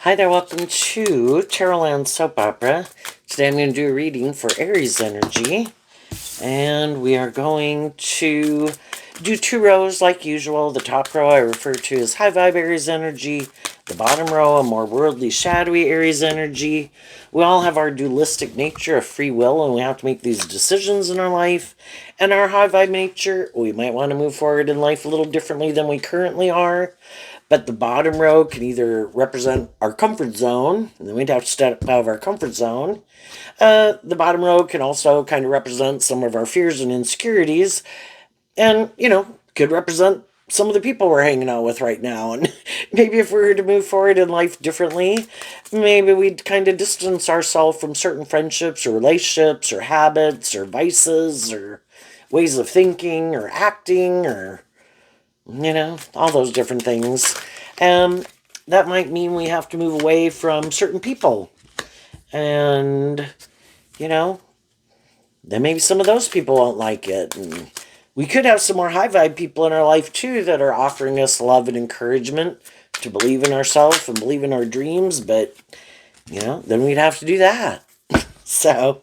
Hi there, welcome to Tarotland Soap Opera. Today I'm going to do a reading for Aries energy. And we are going to do two rows like usual. The top row I refer to as high vibe Aries energy. The bottom row, a more worldly, shadowy Aries energy. We all have our dualistic nature of free will, and we have to make these decisions in our life. And our high vibe nature, we might want to move forward in life a little differently than we currently are. But the bottom row can either represent our comfort zone, and then we'd have to step out of our comfort zone. The bottom row can also kind of represent some of our fears and insecurities, and, could represent some of the people we're hanging out with right now. And maybe if we were to move forward in life differently, maybe we'd kind of distance ourselves from certain friendships or relationships or habits or vices or ways of thinking or acting or all those different things. That might mean we have to move away from certain people. And, then maybe some of those people won't like it. And we could have some more high vibe people in our life too that are offering us love and encouragement to believe in ourselves and believe in our dreams. But, then we'd have to do that. So,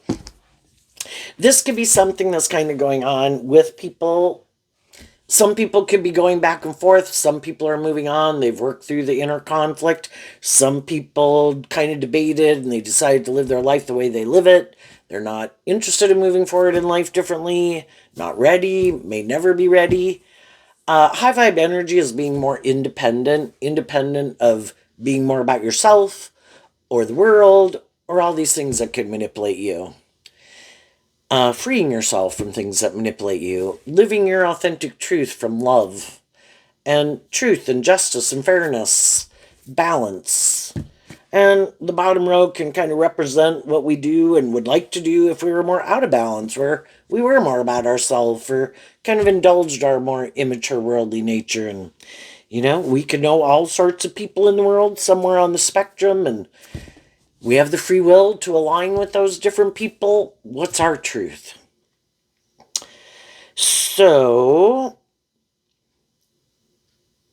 this could be something that's kind of going on with people. Some people could be going back and forth. Some people are moving on. They've worked through the inner conflict. Some people kind of debated and they decided to live their life the way they live it. They're not interested in moving forward in life differently, not ready, may never be ready. High vibe energy is being more independent of being more about yourself or the world or all these things that could manipulate you. Freeing yourself from things that manipulate you, living your authentic truth from love, and truth and justice and fairness, balance. And the bottom row can kind of represent what we do and would like to do if we were more out of balance, where we were more about ourselves, or kind of indulged our more immature worldly nature. And, we could know all sorts of people in the world somewhere on the spectrum, and we have the free will to align with those different people. What's our truth? So,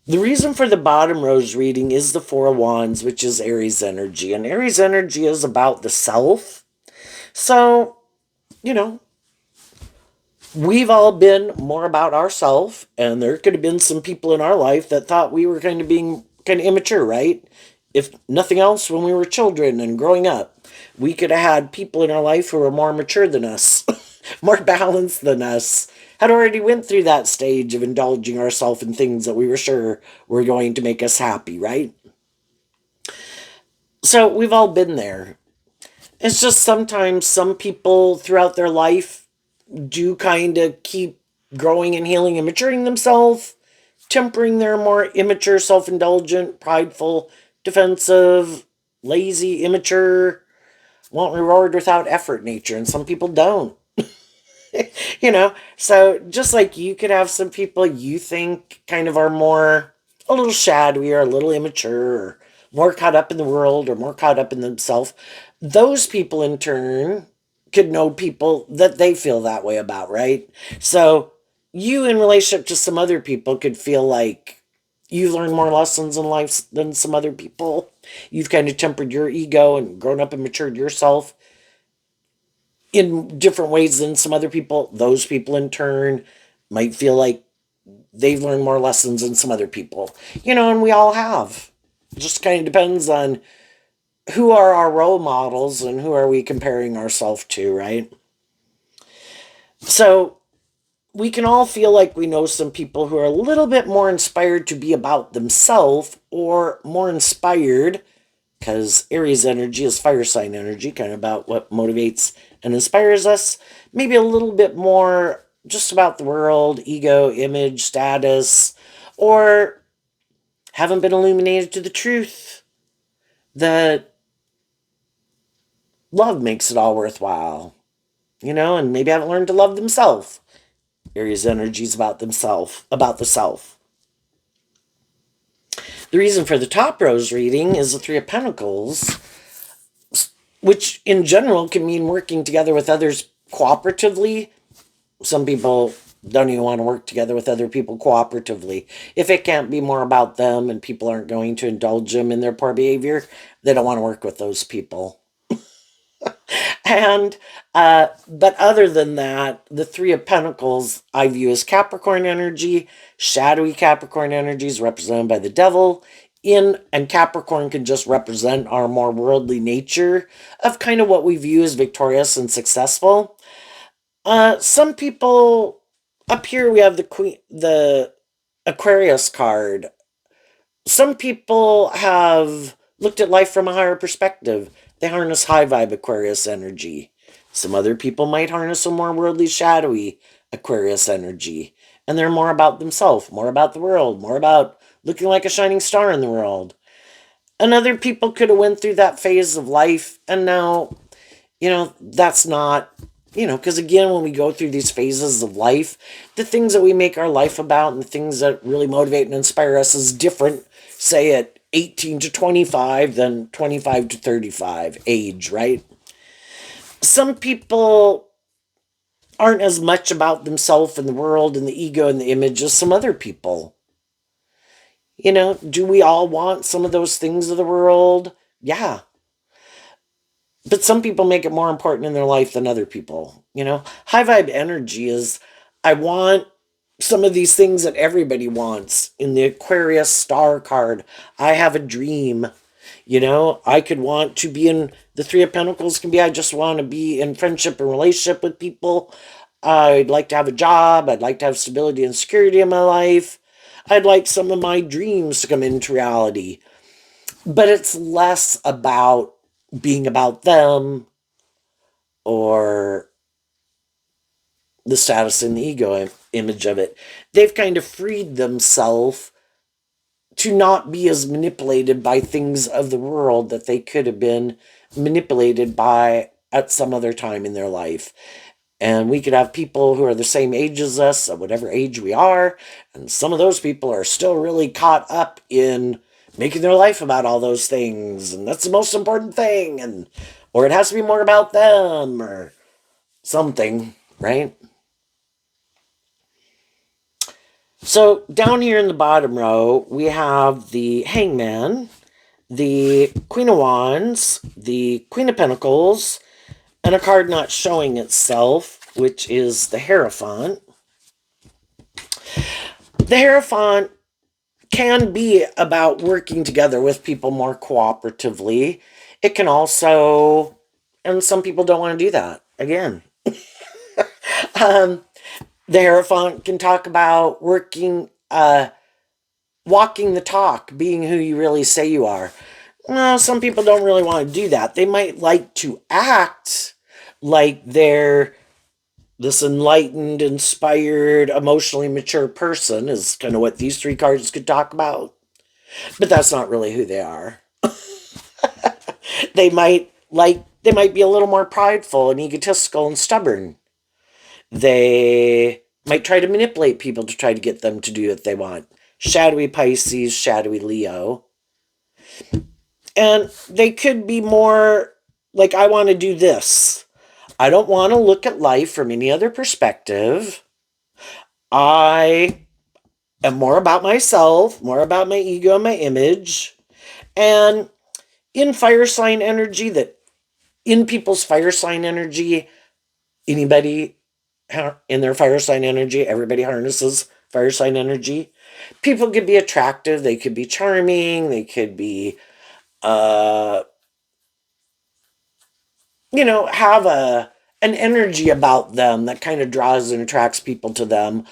the reason for the bottom row's reading is the Four of Wands, which is Aries energy. And Aries energy is about the self. So, we've all been more about ourselves, and there could have been some people in our life that thought we were kind of being kind of immature, right? If nothing else, when we were children and growing up, we could have had people in our life who were more mature than us, more balanced than us, had already went through that stage of indulging ourselves in things that we were sure were going to make us happy, right? So we've all been there. It's just sometimes some people throughout their life do kind of keep growing and healing and maturing themselves, tempering their more immature, self-indulgent, prideful, defensive, lazy, immature, want reward without effort nature, and some people don't. So just like you could have some people you think kind of are more a little shadowy or a little immature or more caught up in the world or more caught up in themselves, those people in turn could know people that they feel that way about, right? So you in relationship to some other people could feel like you've learned more lessons in life than some other people. You've kind of tempered your ego and grown up and matured yourself in different ways than some other people. Those people in turn might feel like they've learned more lessons than some other people. And we all have. It just kind of depends on who are our role models and who are we comparing ourselves to, right? So we can all feel like we know some people who are a little bit more inspired to be about themselves, or more inspired, because Aries energy is fire sign energy, kind of about what motivates and inspires us. Maybe a little bit more just about the world, ego, image, status, or haven't been illuminated to the truth that love makes it all worthwhile, and maybe haven't learned to love themselves. Aries energy is about themselves, about the self. The reason for the top row's reading is the Three of Pentacles, which in general can mean working together with others cooperatively. Some people don't even want to work together with other people cooperatively. If it can't be more about them and people aren't going to indulge them in their poor behavior, they don't want to work with those people. And but other than that, the Three of Pentacles I view as Capricorn energy. Shadowy Capricorn energy is represented by the devil. And Capricorn can just represent our more worldly nature of kind of what we view as victorious and successful. Some people up here we have the Aquarius card. Some people have looked at life from a higher perspective. They harness high vibe Aquarius energy. Some other people might harness a more worldly, shadowy Aquarius energy. And they're more about themselves, more about the world, more about looking like a shining star in the world. And other people could have went through that phase of life and now, that's not, because again, when we go through these phases of life, the things that we make our life about and the things that really motivate and inspire us is different, say at 18 to 25 than 25 to 35 age, right? Some people aren't as much about themselves and the world and the ego and the image as some other people. Do we all want some of those things of the world? Yeah. But some people make it more important in their life than other people. High vibe energy is, I want some of these things that everybody wants. In the Aquarius star card, I have a dream. I could want to be in the Three of Pentacles, can be, I just want to be in friendship and relationship with people. I'd like to have a job. I'd like to have stability and security in my life. I'd like some of my dreams to come into reality. But it's less about being about them or the status and the ego image of it. They've kind of freed themselves to not be as manipulated by things of the world that they could have been manipulated by at some other time in their life. And we could have people who are the same age as us, at whatever age we are, and some of those people are still really caught up in making their life about all those things, and that's the most important thing, or it has to be more about them, or something, right? So down here in the bottom row, we have the Hangman, the Queen of Wands, the Queen of Pentacles, and a card not showing itself, which is the Hierophant. The Hierophant can be about working together with people more cooperatively. It can also, and some people don't want to do that, again. The Hierophant can talk about walking the talk, being who you really say you are. Well, some people don't really want to do that. They might like to act like they're this enlightened, inspired, emotionally mature person, is kind of what these three cards could talk about. But that's not really who they are. They might be a little more prideful and egotistical and stubborn. They might try to manipulate people to try to get them to do what they want. Shadowy Pisces, shadowy Leo. And they could be more like, I want to do this. I don't want to look at life from any other perspective. I am more about myself, more about my ego and my image. And in fire sign energy, in people's fire sign energy, anybody in their fire sign energy, everybody harnesses fire sign energy. People could be attractive, they could be charming, they could be have an energy about them that kind of draws and attracts people to them,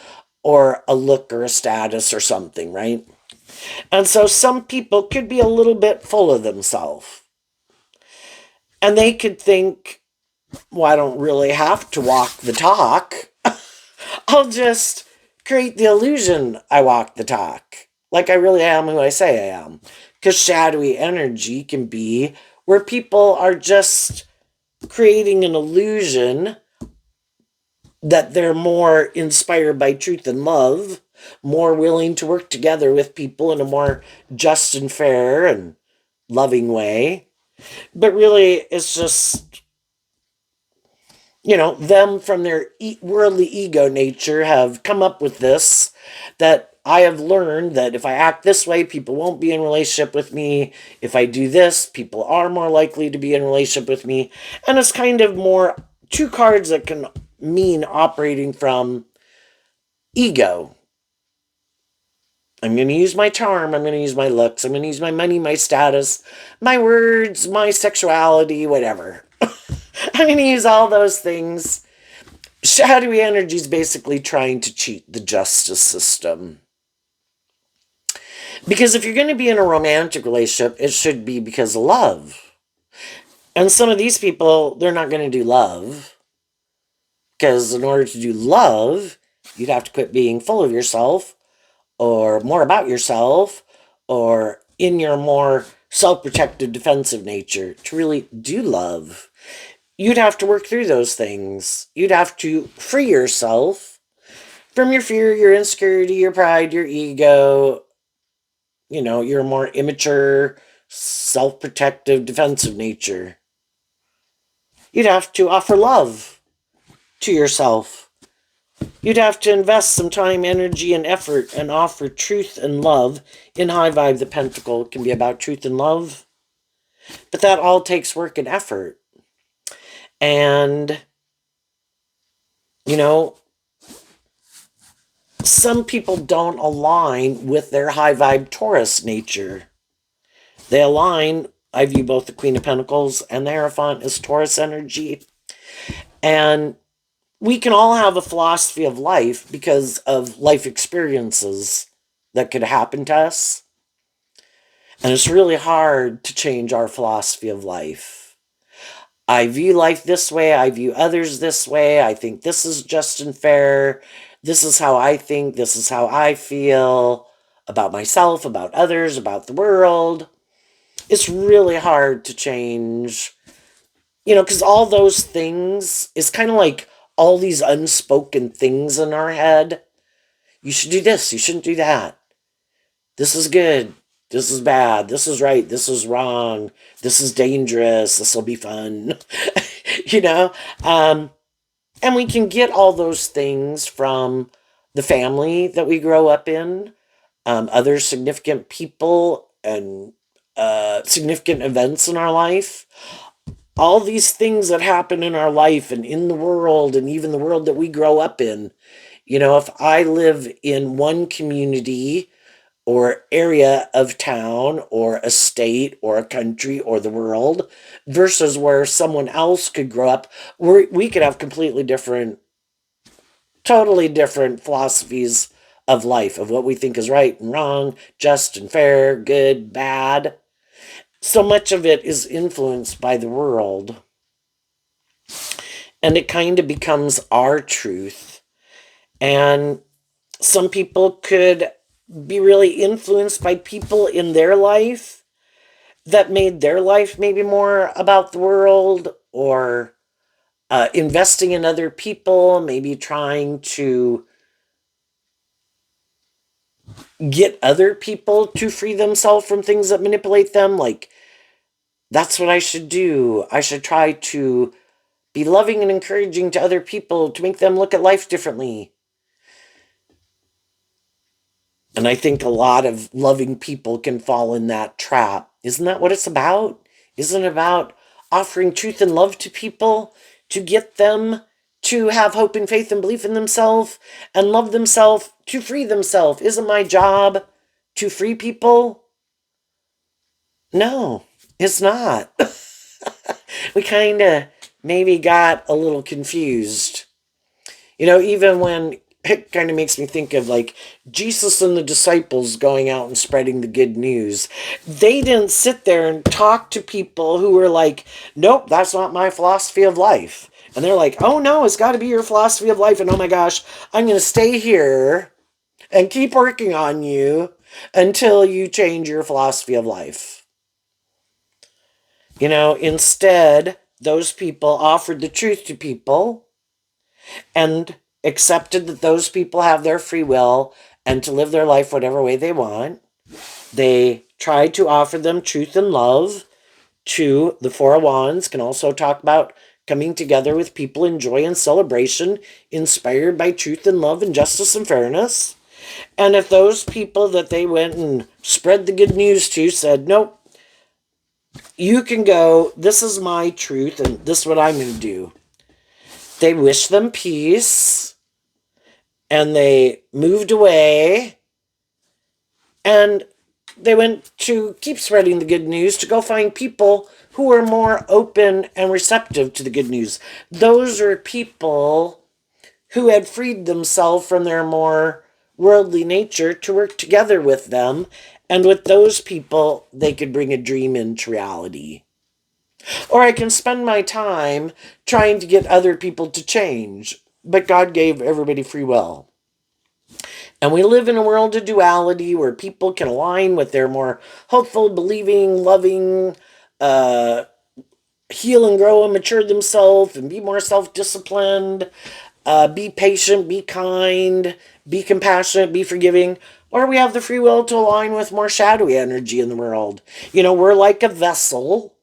or a look or a status or something, right? And so some people could be a little bit full of themselves. And they could think, well, I don't really have to walk the talk. I'll just create the illusion I walk the talk. Like I really am who I say I am. Because shadowy energy can be where people are just creating an illusion that they're more inspired by truth and love, more willing to work together with people in a more just and fair and loving way. But really, it's just, them from their worldly ego nature have come up with this, that I have learned that if I act this way, people won't be in relationship with me. If I do this, people are more likely to be in relationship with me. And it's kind of more two cards that can mean operating from ego. I'm going to use my charm. I'm going to use my looks. I'm going to use my money, my status, my words, my sexuality, whatever. I'm going to use all those things. Shadowy energy is basically trying to cheat the justice system. Because if you're going to be in a romantic relationship, it should be because of love. And some of these people, they're not going to do love. Because in order to do love, you'd have to quit being full of yourself, or more about yourself, or in your more self-protective, defensive nature to really do love. You'd have to work through those things. You'd have to free yourself from your fear, your insecurity, your pride, your ego, your more immature, self-protective, defensive nature. You'd have to offer love to yourself. You'd have to invest some time, energy, and effort and offer truth and love. In High Vibe, the Pentacle can be about truth and love. But that all takes work and effort. And, some people don't align with their high vibe Taurus nature. They align, I view both the Queen of Pentacles and the Hierophant as Taurus energy. And we can all have a philosophy of life because of life experiences that could happen to us. And it's really hard to change our philosophy of life. I view life this way. I view others this way. I think this is just and fair. This is how I think. This is how I feel about myself, about others, about the world. It's really hard to change, because all those things is kind of like all these unspoken things in our head. You should do this. You shouldn't do that. This is good. This is bad. This is right. This is wrong. This is dangerous. This will be fun. you know? And we can get all those things from the family that we grow up in, other significant people, and significant events in our life. All these things that happen in our life and in the world, and even the world that we grow up in. If I live in one community or area of town or a state or a country or the world versus where someone else could grow up, we could have completely different, totally different philosophies of life, of what we think is right and wrong, just and fair, good, bad. So much of it is influenced by the world. And it kind of becomes our truth. And some people could be really influenced by people in their life that made their life maybe more about the world, or investing in other people, maybe trying to get other people to free themselves from things that manipulate them. Like, that's what I should do. I should try to be loving and encouraging to other people to make them look at life differently. And I think a lot of loving people can fall in that trap. Isn't that what it's about? Isn't it about offering truth and love to people to get them to have hope and faith and belief in themselves and love themselves, to free themselves? Isn't my job to free people? No, it's not. We kind of maybe got a little confused. Even when it kind of makes me think of like Jesus and the disciples going out and spreading the good news. They didn't sit there and talk to people who were like, nope, that's not my philosophy of life. And they're like, oh no, it's got to be your philosophy of life. And oh my gosh, I'm going to stay here and keep working on you until you change your philosophy of life. Instead, those people offered the truth to people and accepted that those people have their free will and to live their life whatever way they want. They tried to offer them truth and love to the Four of Wands. Can also talk about coming together with people in joy and celebration, inspired by truth and love and justice and fairness. And if those people that they went and spread the good news to said, nope, you can go, this is my truth, and this is what I'm going to do, they wished them peace, and they moved away, and they went to keep spreading the good news to go find people who were more open and receptive to the good news. Those are people who had freed themselves from their more worldly nature to work together with them. And with those people, they could bring a dream into reality. Or I can spend my time trying to get other people to change. But God gave everybody free will. And we live in a world of duality where people can align with their more hopeful, believing, loving, heal and grow and mature themselves and be more self-disciplined, be patient, be kind, be compassionate, be forgiving. Or we have the free will to align with more shadowy energy in the world. We're like a vessel,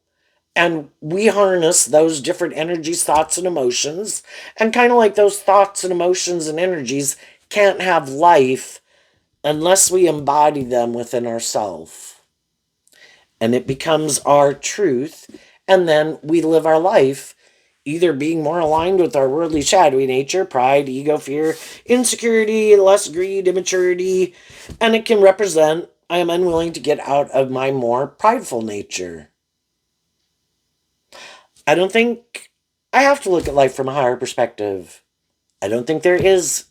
and we harness those different energies, thoughts, and emotions. And kind of like those thoughts and emotions and energies can't have life unless we embody them within ourselves. And it becomes our truth. And then we live our life either being more aligned with our worldly shadowy nature, pride, ego, fear, insecurity, less greed, immaturity. And it can represent, I am unwilling to get out of my more prideful nature. I don't think I have to look at life from a higher perspective. I don't think there is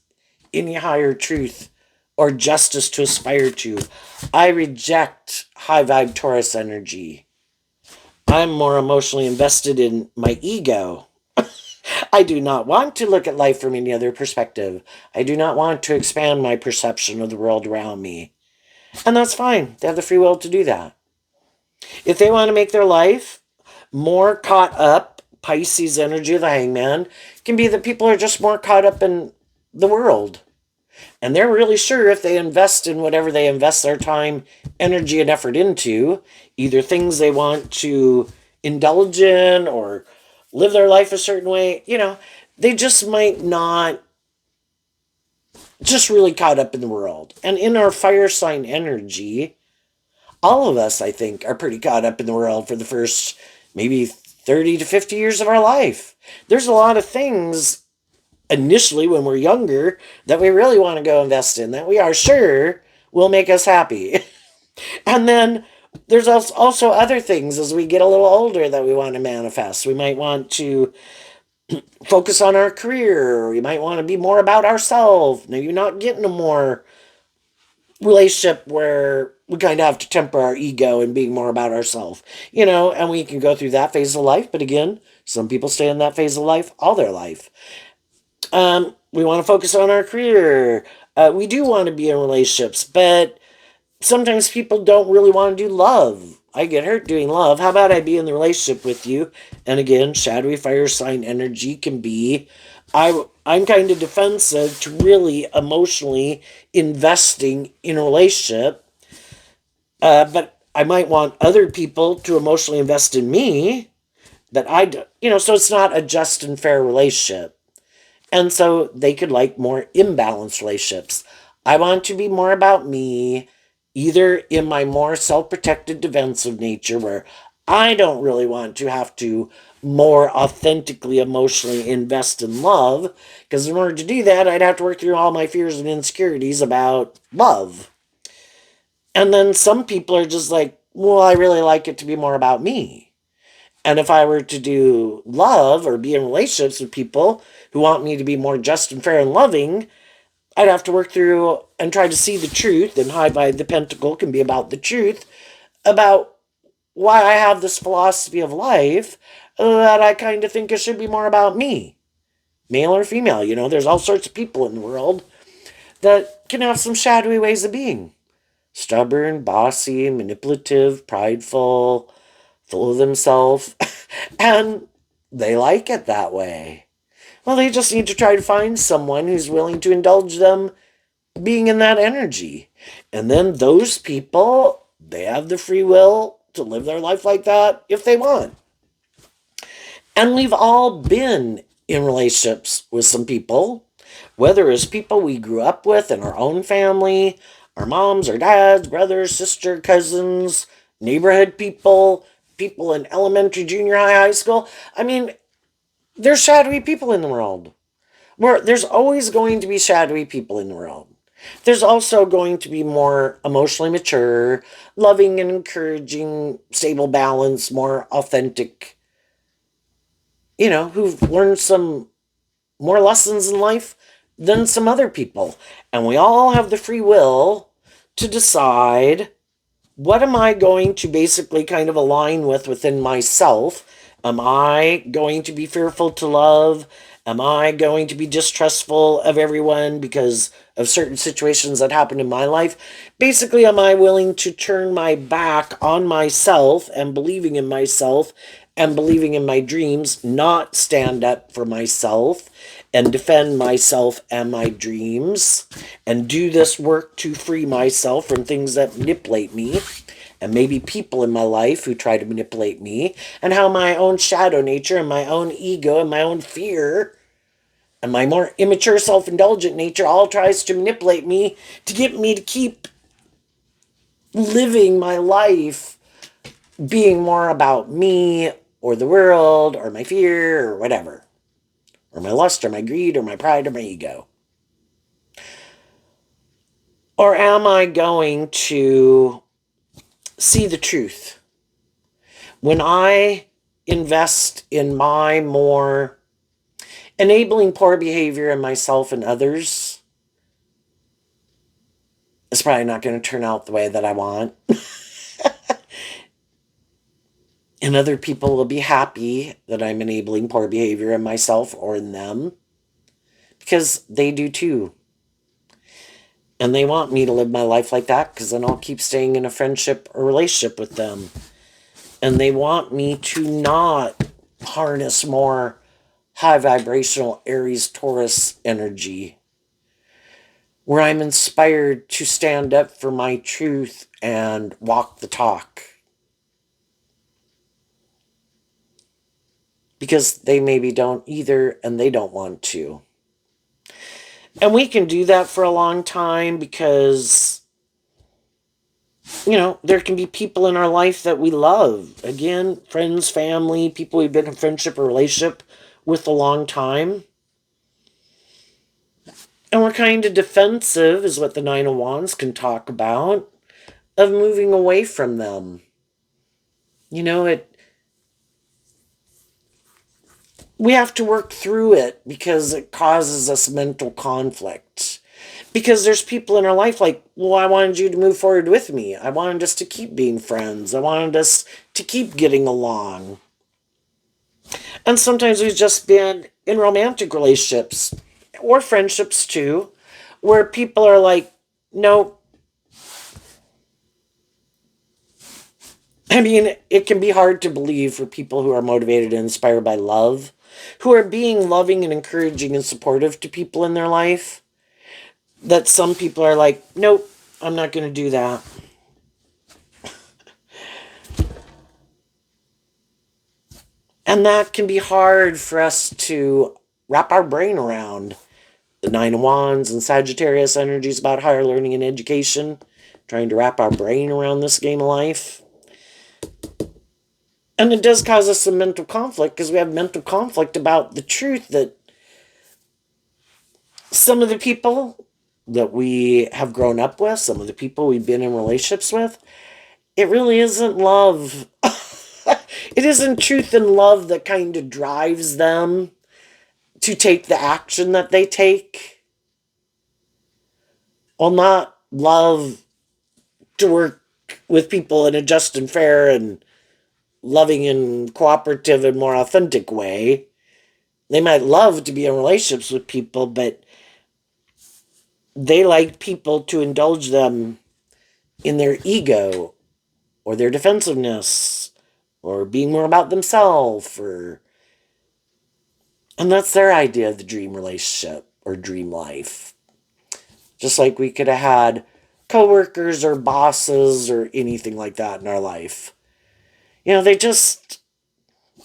any higher truth or justice to aspire to. I reject high vibe Taurus energy. I'm more emotionally invested in my ego. I do not want to look at life from any other perspective. I do not want to expand my perception of the world around me. And that's fine. They have the free will to do that. If they want to make their life more caught up, Pisces energy of the hangman can be that people are just more caught up in the world. And they're really sure if they invest in whatever they invest their time, energy, and effort into, either things they want to indulge in or live their life a certain way, they just might not just really caught up in the world. And in our fire sign energy, all of us, I think, are pretty caught up in the world for the first maybe 30 to 50 years of our life. There's a lot of things initially when we're younger that we really want to go invest in, that we are sure will make us happy. And then there's also other things as we get a little older that we want to manifest. We might want to focus on our career. We might want to be more about ourselves. Maybe not getting a more relationship where we kind of have to temper our ego and being more about ourselves, and we can go through that phase of life. But again, some people stay in that phase of life all their life. We want to focus on our career. We do want to be in relationships, but sometimes people don't really want to do love. I get hurt doing love. How about I be in the relationship with you? And again, shadowy fire sign energy can be, I'm kind of defensive to really emotionally investing in a relationship. But I might want other people to emotionally invest in me that I do, so it's not a just and fair relationship. And so they could like more imbalanced relationships. I want to be more about me, either in my more self-protected defensive nature where I don't really want to have to more authentically emotionally invest in love, because in order to do that I'd have to work through all my fears and insecurities about love. And then some people are just like, well, I really like it to be more about me. And if I were to do love or be in relationships with people who want me to be more just and fair and loving, I'd have to work through and try to see the truth. And High by the Pentacle can be about the truth, about why I have this philosophy of life that I kind of think it should be more about me, male or female. There's all sorts of people in the world that can have some shadowy ways of being. Stubborn, bossy, manipulative, prideful, full of themselves, and they like it that way. Well, they just need to try to find someone who's willing to indulge them being in that energy. And then those people, they have the free will to live their life like that if they want. And we've all been in relationships with some people, whether it's people we grew up with in our own family, our moms, our dads, brothers, sister, cousins, neighborhood people, people in elementary, junior high, high school. I mean, there's shadowy people in the world. There's always going to be shadowy people in the world. There's also going to be more emotionally mature, loving and encouraging, stable balance, more authentic, who've learned some more lessons in life than some other people. And we all have the free will to decide, what am I going to basically kind of align with within myself? Am I going to be fearful to love? Am I going to be distrustful of everyone because of certain situations that happened in my life? Basically, am I willing to turn my back on myself and believing in myself and believing in my dreams, not stand up for myself and defend myself and my dreams and do this work to free myself from things that manipulate me and maybe people in my life who try to manipulate me, and how my own shadow nature and my own ego and my own fear and my more immature self-indulgent nature all tries to manipulate me to get me to keep living my life being more about me or the world or my fear or whatever, or my lust or my greed or my pride or my ego. Or am I going to see the truth? When I invest in my more enabling poor behavior in myself and others, it's probably not going to turn out the way that I want. And other people will be happy that I'm enabling poor behavior in myself or in them, because they do too. And they want me to live my life like that, because then I'll keep staying in a friendship or relationship with them. And they want me to not harness more high vibrational Aries Taurus energy, where I'm inspired to stand up for my truth and walk the talk. Because they maybe don't either, and they don't want to. And we can do that for a long time because, there can be people in our life that we love. Again, friends, family, people we've been in friendship or relationship with a long time. And we're kind of defensive, is what the Nine of Wands can talk about, of moving away from them. We have to work through it because it causes us mental conflict. Because there's people in our life like, well, I wanted you to move forward with me. I wanted us to keep being friends. I wanted us to keep getting along. And sometimes we've just been in romantic relationships or friendships too, where people are like, no. I mean, it can be hard to believe for people who are motivated and inspired by love, who are being loving and encouraging and supportive to people in their life, that some people are like, nope, I'm not going to do that. And that can be hard for us to wrap our brain around. The Nine of Wands and Sagittarius energies about higher learning and education, trying to wrap our brain around this game of life. And it does cause us some mental conflict, because we have mental conflict about the truth that some of the people that we have grown up with, some of the people we've been in relationships with, it really isn't love. It isn't truth and love that kind of drives them to take the action that they take. Well, not love to work with people in a just and fair and loving and cooperative and more authentic way. They might love to be in relationships with people, but they like people to indulge them in their ego or their defensiveness or being more about themselves, and that's their idea of the dream relationship or dream life. Just like we could have had coworkers or bosses or anything like that in our life. They just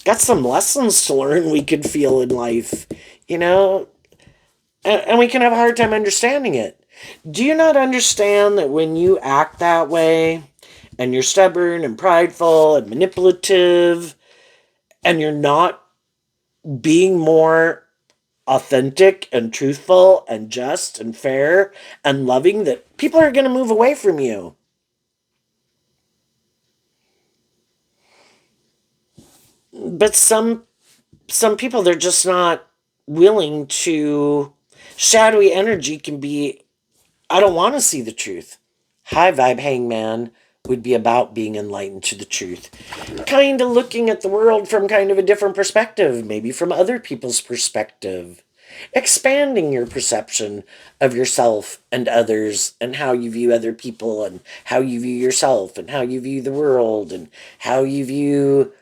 got some lessons to learn we could feel in life, you know, and we can have a hard time understanding it. Do you not understand that when you act that way and you're stubborn and prideful and manipulative and you're not being more authentic and truthful and just and fair and loving, that people are going to move away from you? But some people, they're just not willing to. Shadowy energy can be, I don't want to see the truth. High vibe hangman would be about being enlightened to the truth. Kind of looking at the world from kind of a different perspective, maybe from other people's perspective. Expanding your perception of yourself and others, and how you view other people, and how you view yourself, and how you view the world, and how you view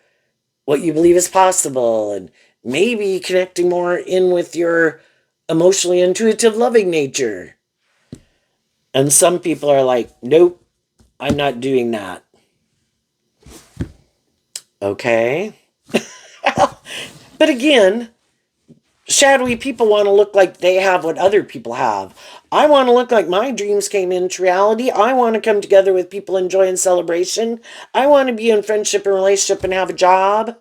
what you believe is possible, and maybe connecting more in with your emotionally intuitive, loving nature. And some people are like, nope, I'm not doing that. Okay. But again, shadowy people want to look like they have what other people have. I want to look like my dreams came into reality. I want to come together with people in joy and celebration. I want to be in friendship and relationship and have a job.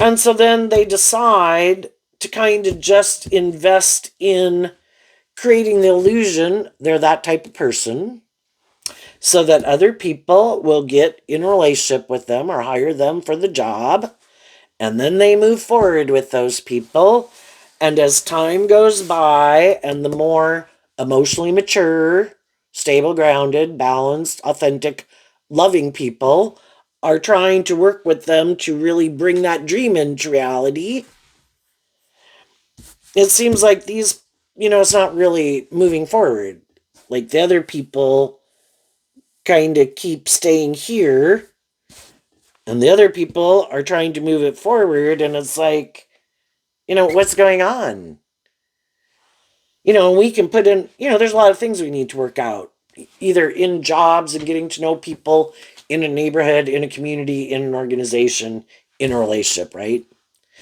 And so then they decide to kind of just invest in creating the illusion they're that type of person, so that other people will get in a relationship with them or hire them for the job. And then they move forward with those people. And as time goes by, and the more emotionally mature, stable, grounded, balanced, authentic, loving people are trying to work with them to really bring that dream into reality, it seems like these, it's not really moving forward. Like the other people kind of keep staying here, and the other people are trying to move it forward, and it's like, what's going on? We can put in, there's a lot of things we need to work out, either in jobs and getting to know people, in a neighborhood, in a community, in an organization, in a relationship, right?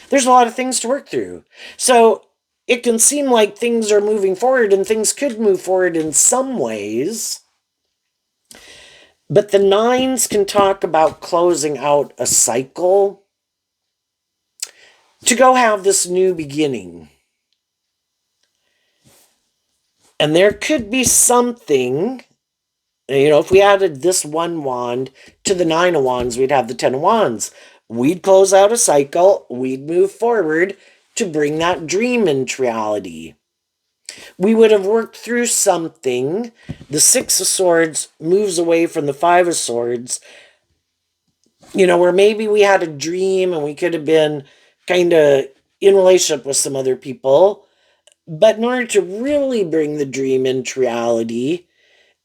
There's a lot of things to work through. So it can seem like things are moving forward, and things could move forward in some ways. But the nines can talk about closing out a cycle to go have this new beginning. And there could be something, if we added this one wand to the nine of wands, we'd have the 10 of wands. We'd close out a cycle, we'd move forward to bring that dream into reality. We would have worked through something. The Six of Swords moves away from the Five of Swords, where maybe we had a dream and we could have been kind of in relationship with some other people. But in order to really bring the dream into reality,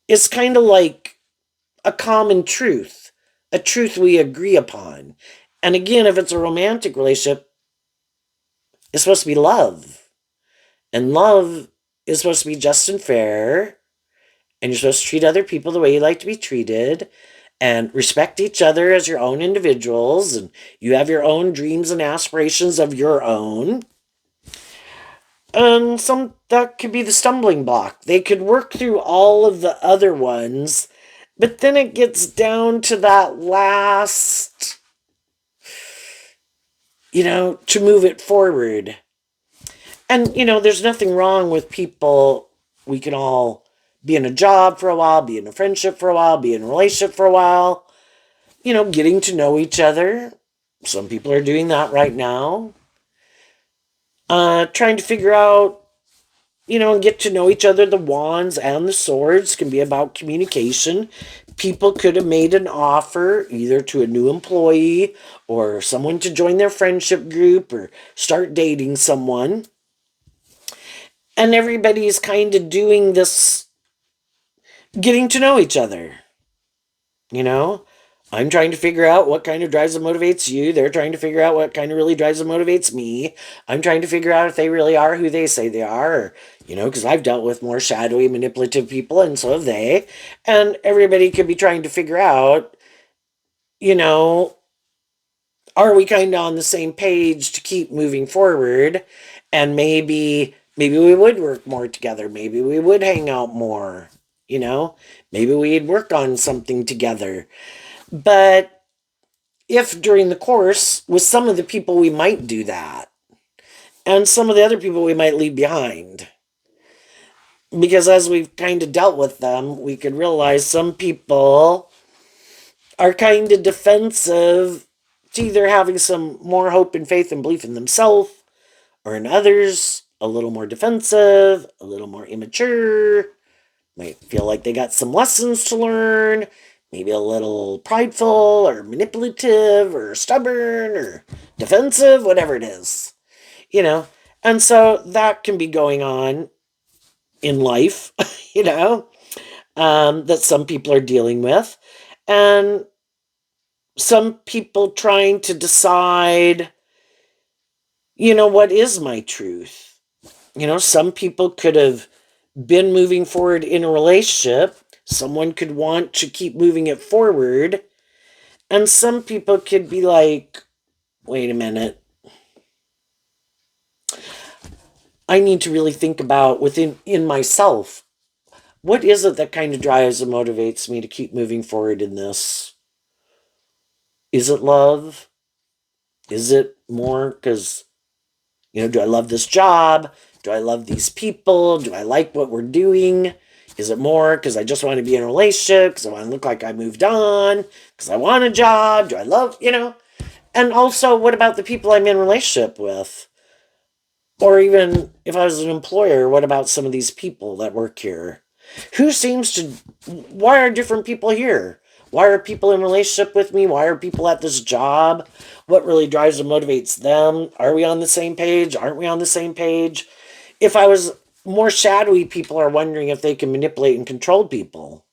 it's kind of like a common truth, a truth we agree upon. And again, if it's a romantic relationship, it's supposed to be love. And love is supposed to be just and fair. And you're supposed to treat other people the way you like to be treated, and respect each other as your own individuals. And you have your own dreams and aspirations of your own. And some that could be the stumbling block. They could work through all of the other ones, but then it gets down to that last, to move it forward. And, there's nothing wrong with people. We can all be in a job for a while, be in a friendship for a while, be in a relationship for a while, getting to know each other. Some people are doing that right now. Trying to figure out, and get to know each other. The wands and the swords can be about communication. People could have made an offer either to a new employee or someone to join their friendship group or start dating someone. And everybody's kind of doing this, getting to know each other. You know, I'm trying to figure out what kind of drives and motivates you. They're trying to figure out what kind of really drives and motivates me. I'm trying to figure out if they really are who they say they are. Or, because I've dealt with more shadowy, manipulative people, and so have they. And everybody could be trying to figure out, you know, Are we kind of on the same page to keep moving forward? And maybe we would work more together. Maybe we would hang out more, you know? Maybe we'd work on something together. But if during the course, with some of the people, we might do that. And some of the other people we might leave behind. Because as we've kind of dealt with them, we could realize some people are kind of defensive to either having some more hope and faith and belief in themselves or in others, a little more defensive, a little more immature, might feel like they got some lessons to learn, maybe a little prideful or manipulative or stubborn or defensive, whatever it is, you know. And so that can be going on in life, you know, that some people are dealing with. And some people trying to decide, what is my truth? Some people could have been moving forward in a relationship. Someone could want to keep moving it forward. And some people could be like, wait a minute. I need to really think about in myself. What is it that kind of drives and motivates me to keep moving forward in this? Is it love? Is it more because, do I love this job? Do I love these people? Do I like what we're doing? Is it more because I just want to be in a relationship? Because I want to look like I moved on? Because I want a job? Do I love, And also, what about the people I'm in relationship with? Or even if I was an employer, what about some of these people that work here? Why are different people here? Why are people in relationship with me? Why are people at this job? What really drives and motivates them? Are we on the same page? Aren't we on the same page? If I was more shadowy, people are wondering if they can manipulate and control people.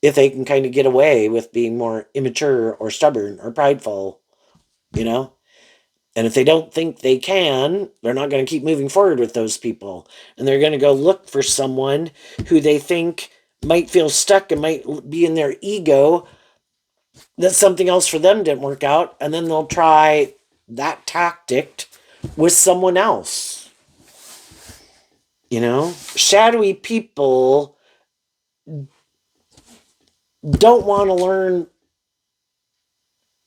If they can kind of get away with being more immature or stubborn or prideful, you know? And if they don't think they can, they're not going to keep moving forward with those people. And they're going to go look for someone who they think might feel stuck and might be in their ego that something else for them didn't work out. And then they'll try that tactic with someone else. Shadowy people don't want to learn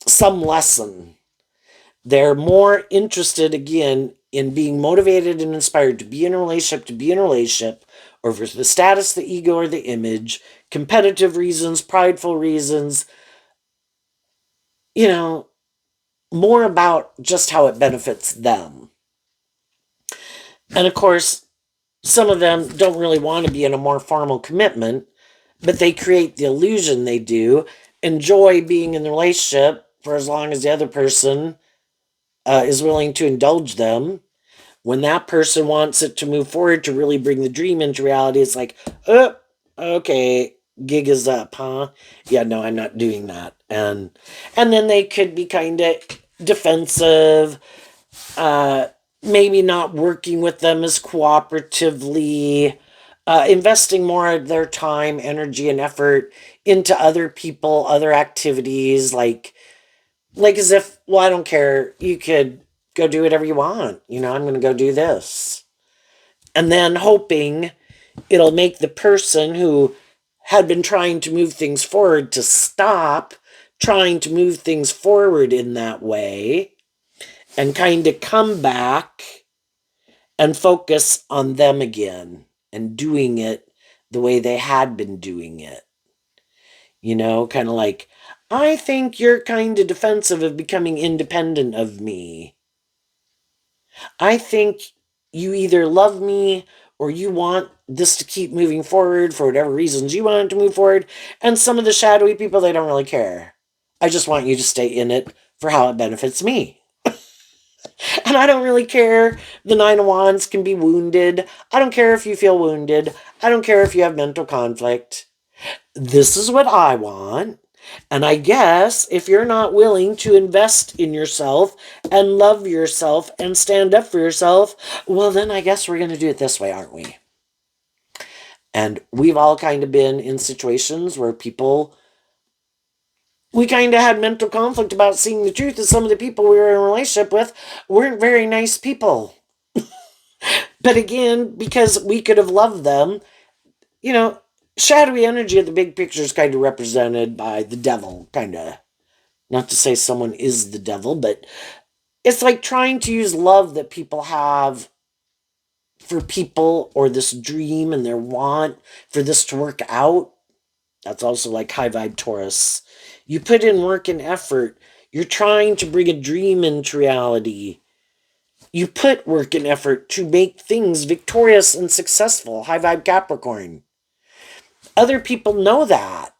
some lesson. They're more interested, again, in being motivated and inspired to be in a relationship, or for the status, the ego, or the image, competitive reasons, prideful reasons, more about just how it benefits them. And of course, some of them don't really want to be in a more formal commitment, but they create the illusion they do, enjoy being in the relationship for as long as the other person is willing to indulge them. When that person wants it to move forward to really bring the dream into reality, it's like, oh, okay, gig is up, huh? Yeah, no, I'm not doing that. And then they could be kind of defensive, maybe not working with them as cooperatively, investing more of their time, energy, and effort into other people, other activities, like as if, well, I don't care, you could go do whatever you want, I'm going to go do this. And then hoping it'll make the person who had been trying to move things forward to stop trying to move things forward in that way and kind of come back and focus on them again and doing it the way they had been doing it. Kind of like, I think you're kind of defensive of becoming independent of me. I think you either love me or you want this to keep moving forward for whatever reasons you want it to move forward. And some of the shadowy people, they don't really care. I just want you to stay in it for how it benefits me. And I don't really care. The Nine of Wands can be wounded. I don't care if you feel wounded. I don't care if you have mental conflict. This is what I want. And I guess if you're not willing to invest in yourself and love yourself and stand up for yourself, well, then I guess we're going to do it this way, aren't we? And we've all kind of been in situations where people we kind of had mental conflict about seeing the truth, and some of the people we were in a relationship with weren't very nice people. But again, because we could have loved them, you know, shadowy energy of the big picture is kind of represented by the devil, kind of. Not to say someone is the devil, but it's like trying to use love that people have for people, or this dream and their want for this to work out. That's also like high vibe Taurus. You put in work and effort. You're trying to bring a dream into reality. You put work and effort to make things victorious and successful. High vibe Capricorn. Other people know that.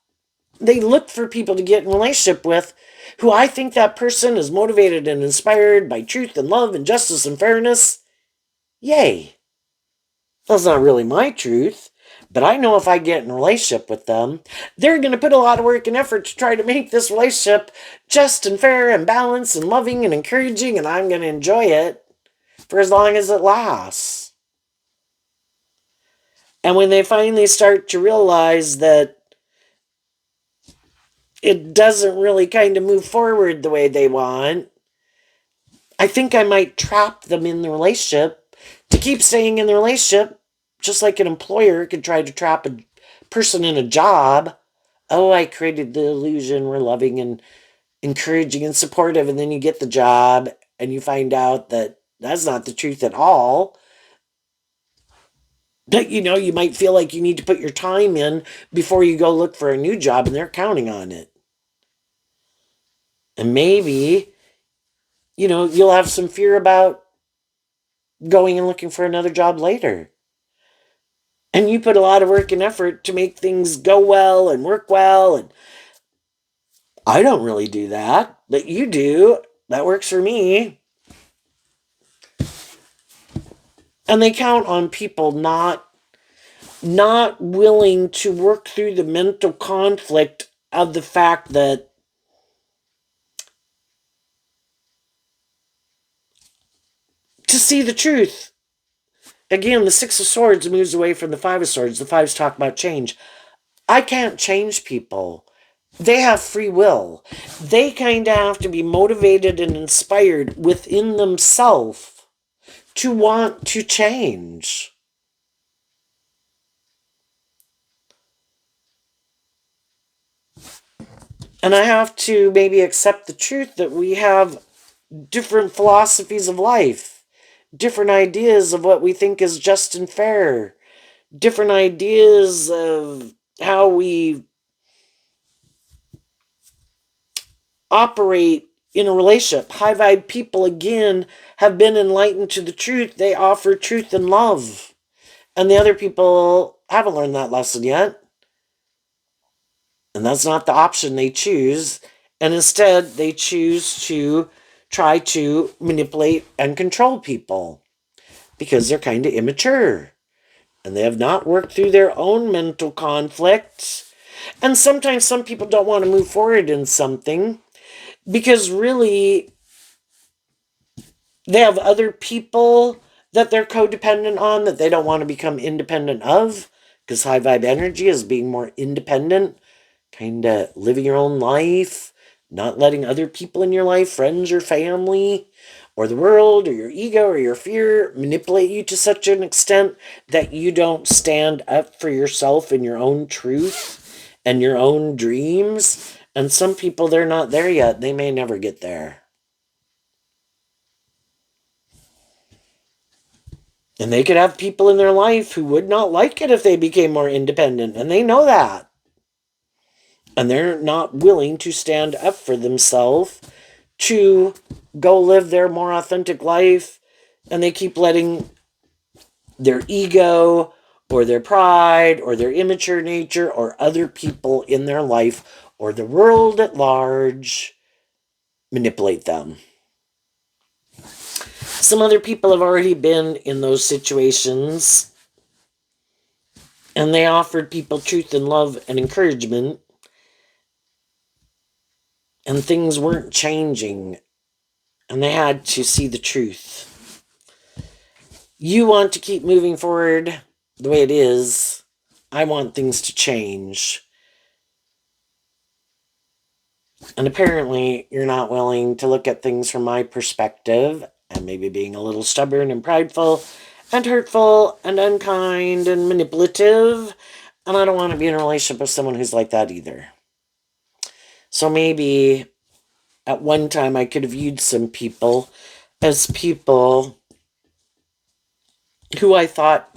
They look for people to get in relationship with who I think that person is motivated and inspired by truth and love and justice and fairness. Yay. That's not really my truth. But I know if I get in a relationship with them, they're going to put a lot of work and effort to try to make this relationship just and fair and balanced and loving and encouraging, and I'm going to enjoy it for as long as it lasts. And when they finally start to realize that it doesn't really kind of move forward the way they want, I think I might trap them in the relationship to keep staying in the relationship, just like an employer could try to trap a person in a job. Oh, I created the illusion we're loving and encouraging and supportive, and then you get the job and you find out that that's not the truth at all. But you might feel like you need to put your time in before you go look for a new job, and they're counting on it. And maybe, you'll have some fear about going and looking for another job later. And you put a lot of work and effort to make things go well and work well. And I don't really do that, but you do. That works for me. And they count on people not willing to work through the mental conflict of the fact that to see the truth. Again, the Six of Swords moves away from the Five of Swords. The Fives talk about change. I can't change people. They have free will. They kind of have to be motivated and inspired within themselves to want to change. And I have to maybe accept the truth that we have different philosophies of life, different ideas of what we think is just and fair, different ideas of how we operate in a relationship. High vibe people, again, have been enlightened to the truth. They offer truth and love. And the other people haven't learned that lesson yet. And that's not the option they choose. And instead, they choose to try to manipulate and control people because they're kind of immature and they have not worked through their own mental conflicts. And sometimes some people don't want to move forward in something because really they have other people that they're codependent on that they don't want to become independent of, because high vibe energy is being more independent, kind of living your own life, not letting other people in your life, friends or family, or the world, or your ego, or your fear manipulate you to such an extent that you don't stand up for yourself and your own truth and your own dreams. And some people, they're not there yet. They may never get there. And they could have people in their life who would not like it if they became more independent, and they know that. And they're not willing to stand up for themselves to go live their more authentic life, and they keep letting their ego or their pride or their immature nature or other people in their life or the world at large manipulate them. Some other people have already been in those situations, and they offered people truth and love and encouragement, and things weren't changing, and they had to see the truth. You want to keep moving forward the way it is. I want things to change. And apparently, you're not willing to look at things from my perspective, and maybe being a little stubborn and prideful and hurtful and unkind and manipulative. And I don't want to be in a relationship with someone who's like that either. So maybe at one time I could have viewed some people as people who I thought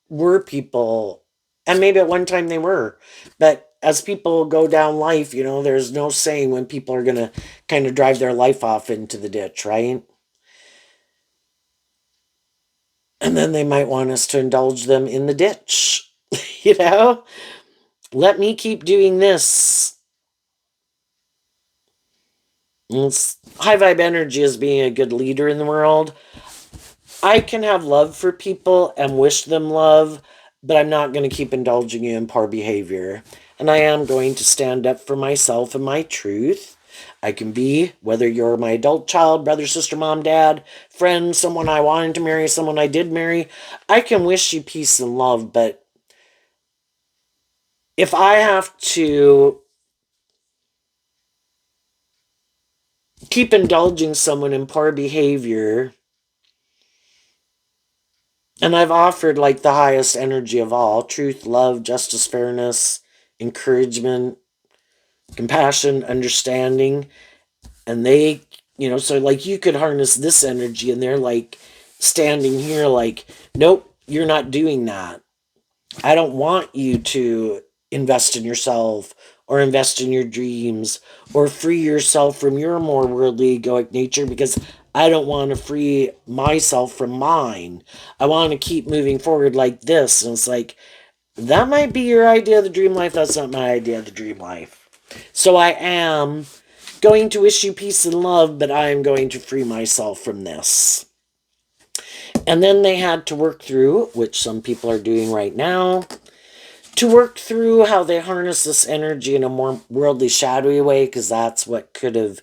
were people, and maybe at one time they were. But as people go down life, there's no saying when people are going to kind of drive their life off into the ditch, right? And then they might want us to indulge them in the ditch. you know? Let me keep doing this. It's high vibe energy as being a good leader in the world. I can have love for people and wish them love, but I'm not going to keep indulging you in poor behavior. And I am going to stand up for myself and my truth. I can be, whether you're my adult child, brother, sister, mom, dad, friend, someone I wanted to marry, someone I did marry, I can wish you peace and love, but if I have to keep indulging someone in poor behavior, and I've offered like the highest energy of all truth, love, justice, fairness, encouragement, compassion, understanding, and they, so like you could harness this energy and they're like standing here like, nope, you're not doing that. I don't want you to invest in yourself or invest in your dreams or free yourself from your more worldly egoic nature because I don't want to free myself from mine. I want to keep moving forward like this. And it's like, that might be your idea of the dream life. That's not my idea of the dream life. So I am going to wish you peace and love, but I am going to free myself from this. And then they had to work through, which some people are doing right now, to work through how they harness this energy in a more worldly, shadowy way, because that's what could have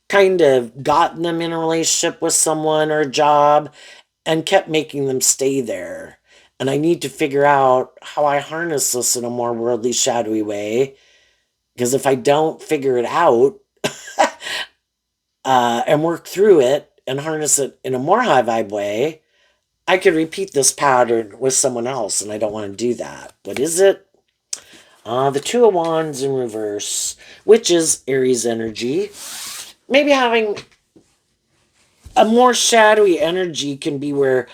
kind of gotten them in a relationship with someone or a job and kept making them stay there. And I need to figure out how I harness this in a more worldly, shadowy way. Because if I don't figure it out and work through it and harness it in a more high vibe way, I could repeat this pattern with someone else. And I don't want to do that. What is it? The Two of Wands in reverse, which is Aries energy. Maybe having a more shadowy energy can be where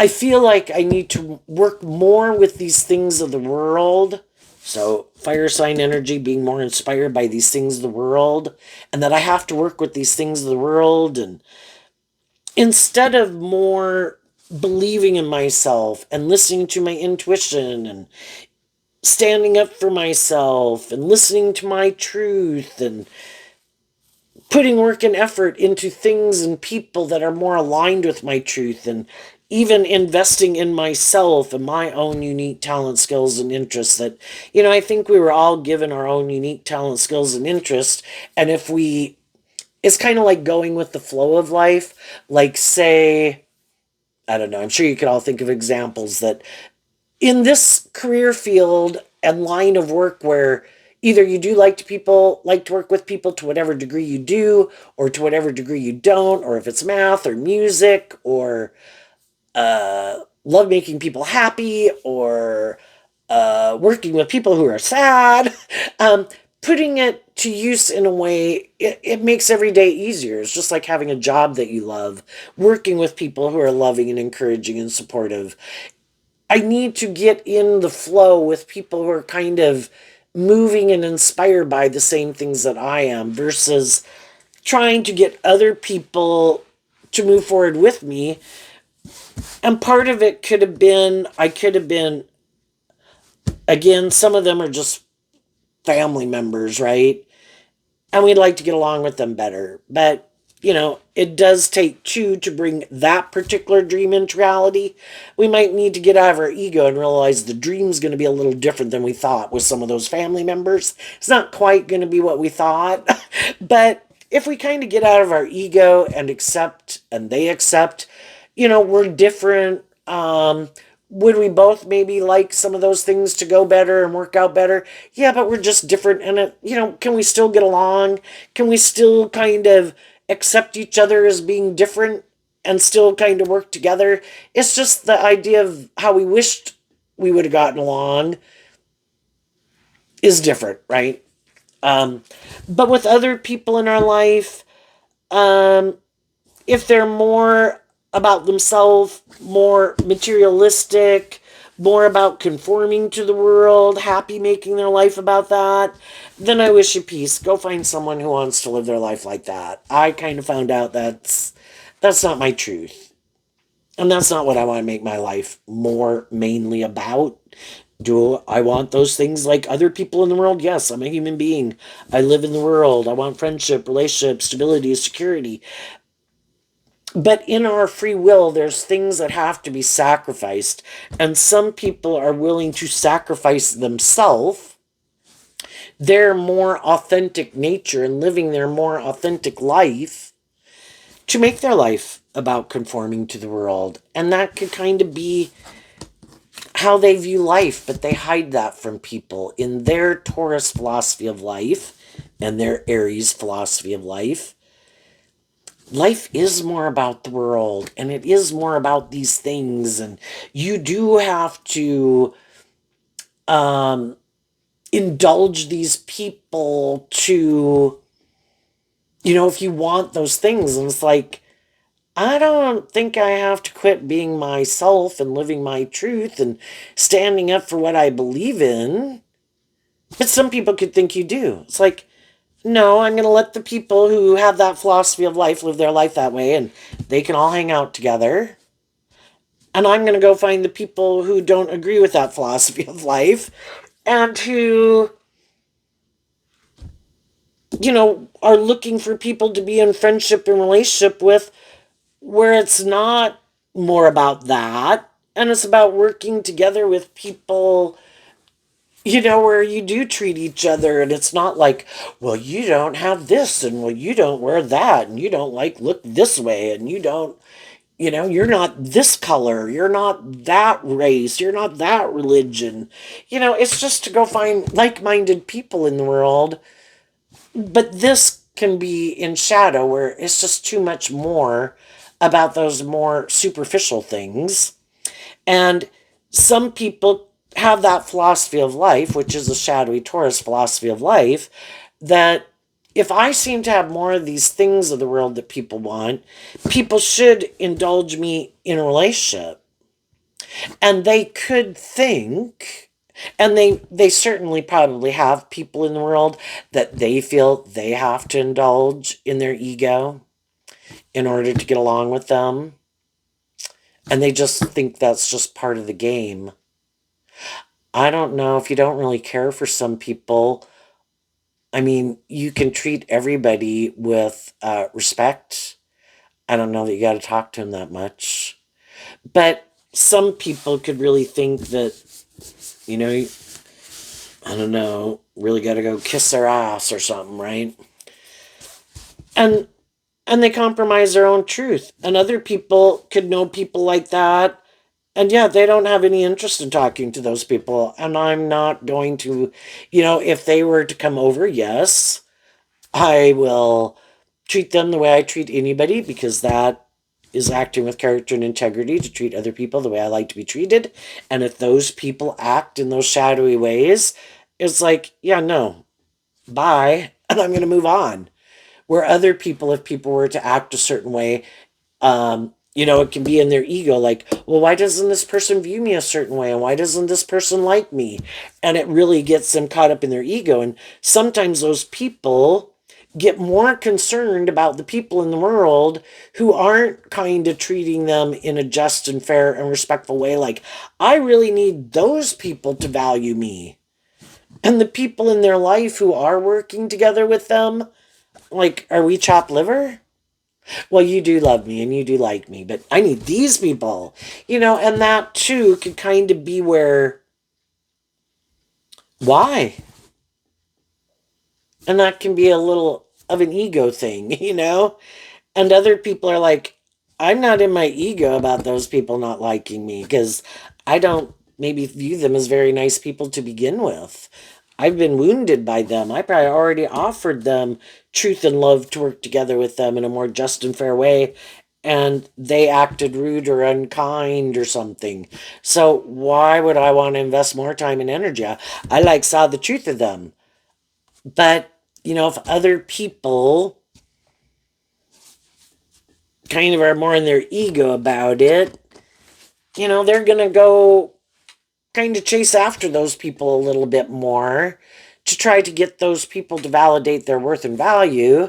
I feel like I need to work more with these things of the world. So, fire sign energy, being more inspired by these things of the world, and that I have to work with these things of the world, and instead of more believing in myself and listening to my intuition and standing up for myself and listening to my truth and putting work and effort into things and people that are more aligned with my truth and even investing in myself and my own unique talent, skills, and interests that, I think we were all given our own unique talent, skills, and interests. And if we, it's kind of like going with the flow of life. Like, say, I don't know, I'm sure you could all think of examples that in this career field and line of work where either you do like to work with people to whatever degree you do or to whatever degree you don't, or if it's math or music or love making people happy or working with people who are sad, putting it to use in a way, it makes every day easier. It's just like having a job that you love, working with people who are loving and encouraging and supportive. I need to get in the flow with people who are kind of moving and inspired by the same things that I am versus trying to get other people to move forward with me. And part of it could have been, again, some of them are just family members, right? And we'd like to get along with them better. But, it does take two to bring that particular dream into reality. We might need to get out of our ego and realize the dream's going to be a little different than we thought with some of those family members. It's not quite going to be what we thought. But if we kind of get out of our ego and accept, and they accept, we're different. would we both maybe like some of those things to go better and work out better? Yeah, but we're just different. And, can we still get along? Can we still kind of accept each other as being different and still kind of work together? It's just the idea of how we wished we would have gotten along is different, right? Um, but with other people in our life, um, if they're more about themselves, more materialistic, more about conforming to the world, happy making their life about that, then I wish you peace. Go find someone who wants to live their life like that. I kind of found out that's not my truth. And that's not what I want to make my life more mainly about. Do I want those things like other people in the world? Yes, I'm a human being. I live in the world. I want friendship, relationship, stability, security. But in our free will, there's things that have to be sacrificed. And some people are willing to sacrifice themselves, their more authentic nature, and living their more authentic life to make their life about conforming to the world. And that could kind of be how they view life, but they hide that from people in their Taurus philosophy of life and their Aries philosophy of life. Life is more about the world and it is more about these things, and you do have to um, indulge these people to, if you want those things. And it's like, I don't think I have to quit being myself and living my truth and standing up for what I believe in. But some people could think you do. It's like, no, I'm going to let the people who have that philosophy of life live their life that way, and they can all hang out together. And I'm going to go find the people who don't agree with that philosophy of life and who, are looking for people to be in friendship and relationship with, where it's not more about that. And it's about working together with people, where you do treat each other, and it's not like, well, you don't have this, and well, you don't wear that, and you don't like look this way, and you don't, you're not this color, you're not that race, you're not that religion. It's just to go find like minded people in the world. But this can be in shadow where it's just too much more about those more superficial things. And some people have that philosophy of life, which is a shadowy Taurus philosophy of life, that if I seem to have more of these things of the world that people want, people should indulge me in a relationship. And they could think, and they certainly probably have people in the world that they feel they have to indulge in their ego in order to get along with them. And they just think that's just part of the game. I don't know, if you don't really care for some people, I mean, you can treat everybody with respect. I don't know that you got to talk to them that much. But some people could really think that, you know, I don't know, really got to go kiss their ass or something, right? And and they compromise their own truth. And other people could know people like that. And yeah, they don't have any interest in talking to those people. And I'm not going to, if they were to come over, yes, I will treat them the way I treat anybody, because that is acting with character and integrity, to treat other people the way I like to be treated. And if those people act in those shadowy ways, it's like, yeah, no, bye. And I'm going to move on. Where other people, if people were to act a certain way, it can be in their ego, like, well, why doesn't this person view me a certain way? And why doesn't this person like me? And it really gets them caught up in their ego. And sometimes those people get more concerned about the people in the world who aren't kind of treating them in a just and fair and respectful way. Like, I really need those people to value me. And the people in their life who are working together with them, like, are we chopped liver? Well, you do love me and you do like me, but I need these people, and that too could kind of be where, why? And that can be a little of an ego thing, And other people are like, I'm not in my ego about those people not liking me, because I don't maybe view them as very nice people to begin with. I've been wounded by them. I probably already offered them truth and love to work together with them in a more just and fair way, and they acted rude or unkind or something. So why would I want to invest more time and energy? I like saw the truth of them. But, if other people kind of are more in their ego about it, they're going to go kind of chase after those people a little bit more to try to get those people to validate their worth and value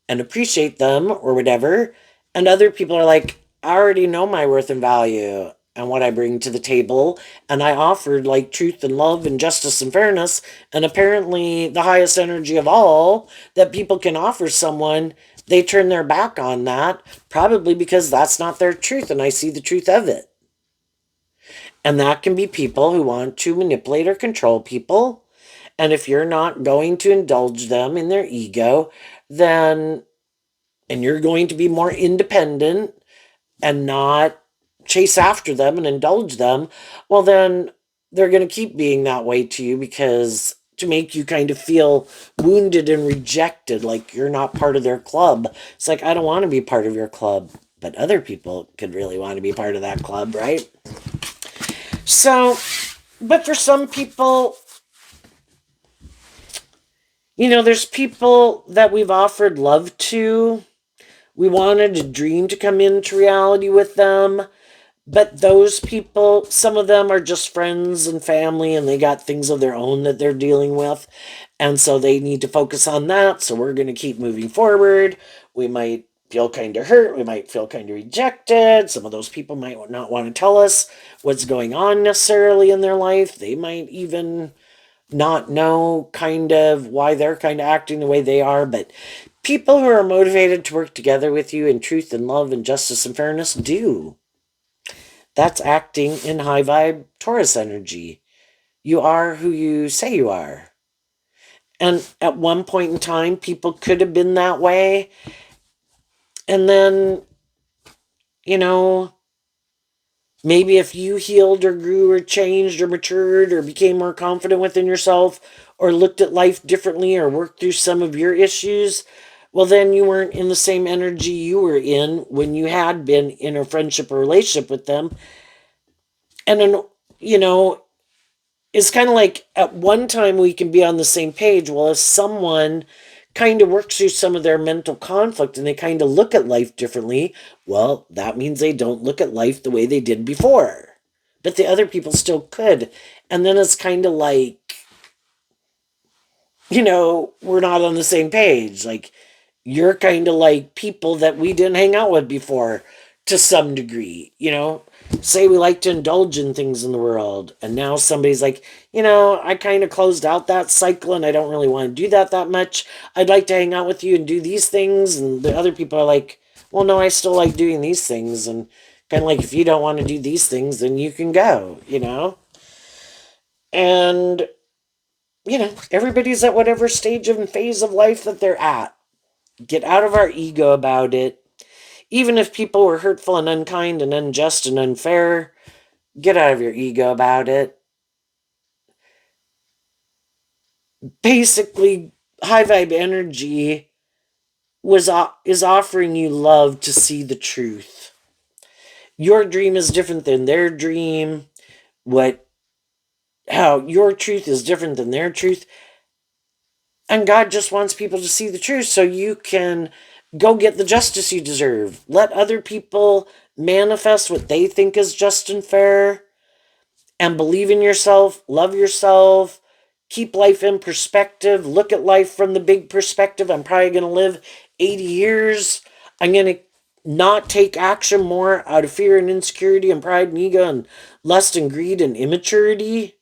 and appreciate them or whatever. And other people are like, I already know my worth and value and what I bring to the table. And I offered like truth and love and justice and fairness. And apparently, the highest energy of all that people can offer someone, they turn their back on that, probably because that's not their truth. And I see the truth of it. And that can be people who want to manipulate or control people. And if you're not going to indulge them in their ego, then, and you're going to be more independent and not chase after them and indulge them, well, then they're going to keep being that way to you because to make you kind of feel wounded and rejected, like you're not part of their club. It's like, I don't want to be part of your club, but other people could really want to be part of that club, right? So, but for some people, there's people that we've offered love to. We wanted a dream to come into reality with them. But those people, some of them are just friends and family, and they got things of their own that they're dealing with. And so they need to focus on that. So we're going to keep moving forward. We might feel kind of hurt. We might feel kind of rejected. Some of those people might not want to tell us what's going on necessarily in their life. They might even not know kind of why they're kind of acting the way they are. But people who are motivated to work together with you in truth and love and justice and fairness do. That's acting in high vibe Taurus energy. You are who you say you are. And at one point in time, people could have been that way. And then, you know, maybe if you healed or grew or changed or matured or became more confident within yourself or looked at life differently or worked through some of your issues, well, then you weren't in the same energy you were in when you had been in a friendship or relationship with them. And then, you know, it's kind of like at one time we can be on the same page. Well, if someone kind of works through some of their mental conflict and they kind of look at life differently, well, that means they don't look at life the way they did before. But the other people still could. And then it's kind of like, we're not on the same page. Like, you're kind of like people that we didn't hang out with before to some degree, Say we like to indulge in things in the world, and now somebody's like, I kind of closed out that cycle and I don't really want to do that much. I'd like to hang out with you and do these things. And the other people are like, well, no, I still like doing these things. And kind of like, if you don't want to do these things, then you can go, And, everybody's at whatever stage and phase of life that they're at. Get out of our ego about it. Even if people were hurtful and unkind and unjust and unfair, get out of your ego about it. Basically, high vibe energy is offering you love to see the truth. Your dream is different than their dream. How your truth is different than their truth. And God just wants people to see the truth so you can go get the justice you deserve. Let other people manifest what they think is just and fair, and believe in yourself, love yourself, keep life in perspective, look at life from the big perspective. I'm probably going to live 80 years. I'm going to not take action more out of fear and insecurity and pride and ego and lust and greed and immaturity.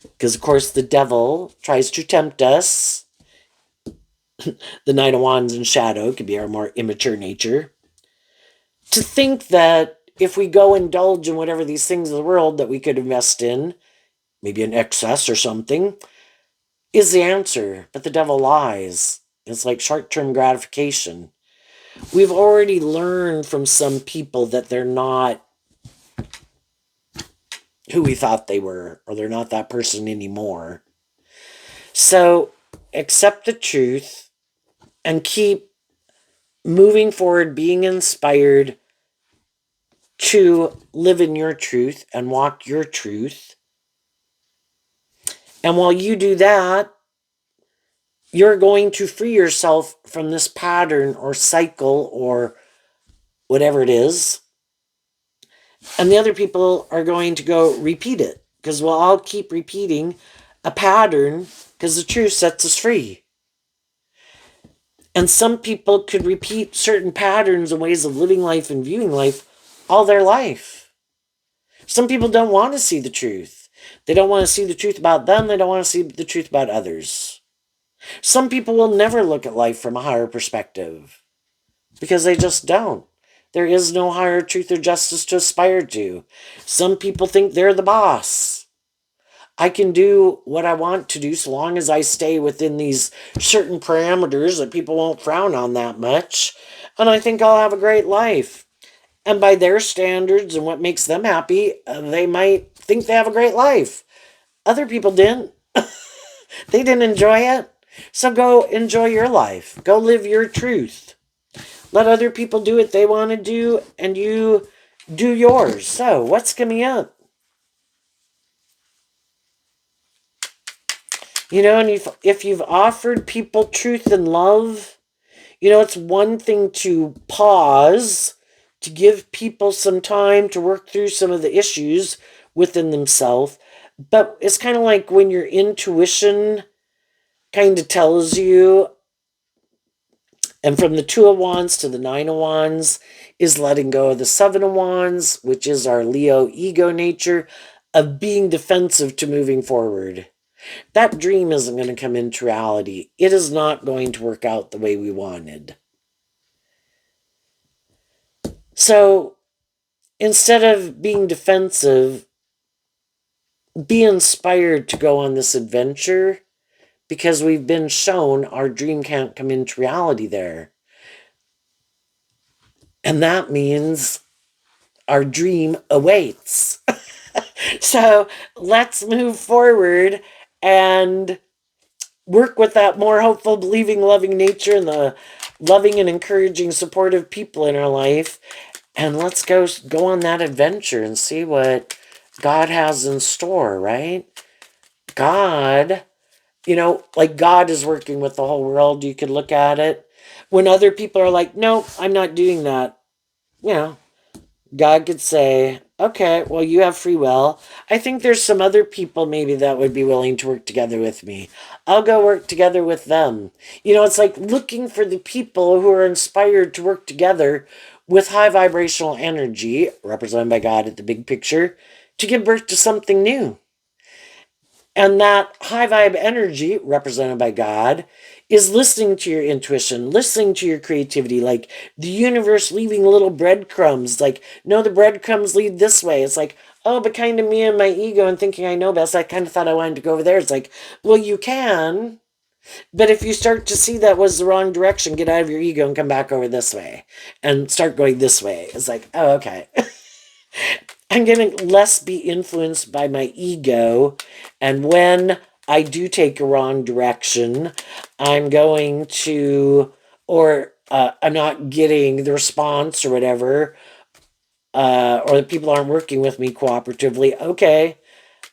Because, of course, the devil tries to tempt us. The Knight of Wands and Shadow could be our more immature nature. To think that if we go indulge in whatever these things of the world that we could invest in, maybe an excess or something, is the answer. But the devil lies. It's like short-term gratification. We've already learned from some people that they're not who we thought they were, or they're not that person anymore. So accept the truth and keep moving forward, being inspired to live in your truth and walk your truth. And while you do that, you're going to free yourself from this pattern or cycle or whatever it is. And the other people are going to go repeat it, because we'll all keep repeating a pattern, because the truth sets us free. And some people could repeat certain patterns and ways of living life and viewing life all their life. Some people don't want to see the truth. They don't want to see the truth about them. They don't want to see the truth about others. Some people will never look at life from a higher perspective because they just don't. There is no higher truth or justice to aspire to. Some people think they're the boss. I can do what I want to do so long as I stay within these certain parameters that people won't frown on that much, and I think I'll have a great life. And by their standards and what makes them happy, they might think they have a great life. Other people didn't. They didn't enjoy it. So go enjoy your life. Go live your truth. Let other people do what they want to do, and you do yours. So, what's coming up? You know, and if you've offered people truth and love, you know, it's one thing to pause, to give people some time to work through some of the issues within themselves. But it's kind of like when your intuition kind of tells you, and from the Two of Wands to the Nine of Wands is letting go of the Seven of Wands, which is our Leo ego nature of being defensive to moving forward. That dream isn't going to come into reality. It is not going to work out the way we wanted. So instead of being defensive, be inspired to go on this adventure, because we've been shown our dream can't come into reality there. And that means our dream awaits. So let's move forward and work with that more hopeful, believing, loving nature and the loving and encouraging, supportive people in our life. And let's go on that adventure and see what God has in store, right? God, you know, like God is working with the whole world. You could look at it. When other people are like, no, I'm not doing that, you know, God could say, okay, well, you have free will. I think there's some other people maybe that would be willing to work together with me. I'll go work together with them. You know, it's like looking for the people who are inspired to work together with high vibrational energy, represented by God at the big picture, to give birth to something new. And that high vibe energy, represented by God, is listening to your intuition, listening to your creativity, like the universe leaving little breadcrumbs. Like, no, the breadcrumbs lead this way. It's like, oh, but kind of me and my ego and thinking I know best, I kind of thought I wanted to go over there. It's like, well, you can. But if you start to see that was the wrong direction, get out of your ego and come back over this way and start going this way. It's like, oh, okay. I'm going to less be influenced by my ego. And when I do take a wrong direction, I'm going to, or I'm not getting the response or whatever, or the people aren't working with me cooperatively. Okay,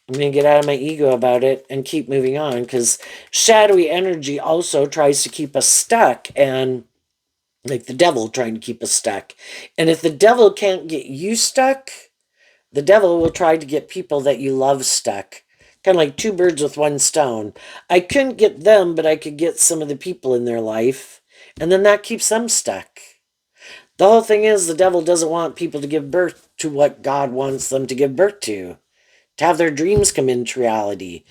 I'm going to get out of my ego about it and keep moving on, because shadowy energy also tries to keep us stuck, and like the devil trying to keep us stuck. And if the devil can't get you stuck, the devil will try to get people that you love stuck. Kind of like two birds with one stone. I couldn't get them, but I could get some of the people in their life. And then that keeps them stuck. The whole thing is the devil doesn't want people to give birth to what God wants them to give birth to have their dreams come into reality.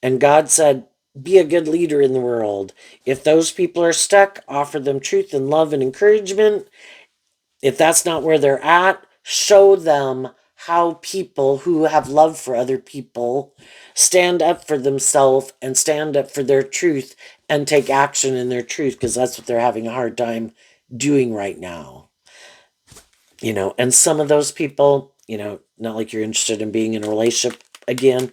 And God said, be a good leader in the world. If those people are stuck, offer them truth and love and encouragement. If that's not where they're at, show them how people who have love for other people stand up for themselves and stand up for their truth and take action in their truth, because that's what they're having a hard time doing right now. You know, and some of those people Not like you're interested in being in a relationship again,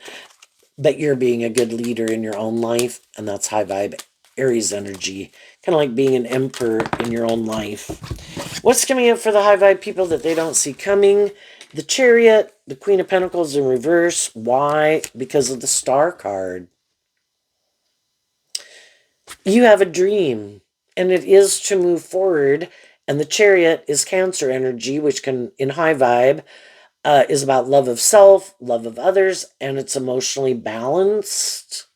but you're being a good leader in your own life, and that's high vibe Aries energy. Kind of like being an emperor in your own life. What's coming up for the high vibe people that they don't see coming? The Chariot, the Queen of Pentacles in reverse. Why? Because of the Star card. You have a dream, and it is to move forward. And the Chariot is Cancer energy, which can, in high vibe, is about love of self, love of others, and it's emotionally balanced.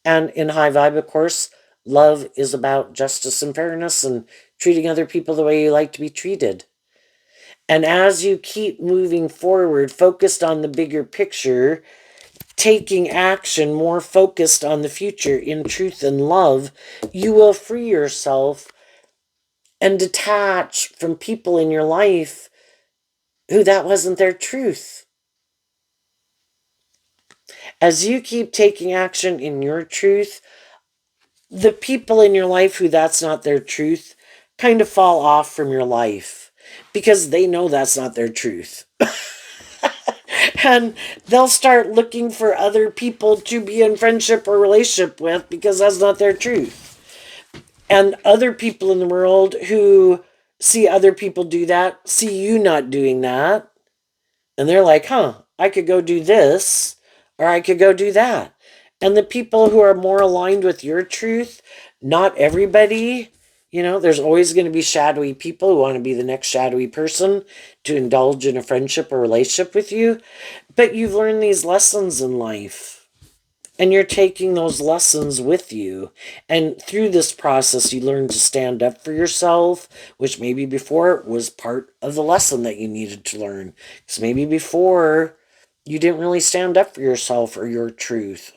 And in high vibe, of course, love is about justice and fairness and treating other people the way you like to be treated. And as you keep moving forward, focused on the bigger picture, taking action more focused on the future in truth and love, you will free yourself and detach from people in your life who that wasn't their truth. As you keep taking action in your truth, the people in your life who that's not their truth kind of fall off from your life because they know that's not their truth. And they'll start looking for other people to be in friendship or relationship with because that's not their truth. And other people in the world who see other people do that, see you not doing that, and they're like, I could go do this, or I could go do that. And the people who are more aligned with your truth, not everybody, there's always going to be shadowy people who want to be the next shadowy person to indulge in a friendship or relationship with you. But you've learned these lessons in life. And you're taking those lessons with you. And through this process, you learn to stand up for yourself, which maybe before was part of the lesson that you needed to learn. Because maybe before you didn't really stand up for yourself or your truth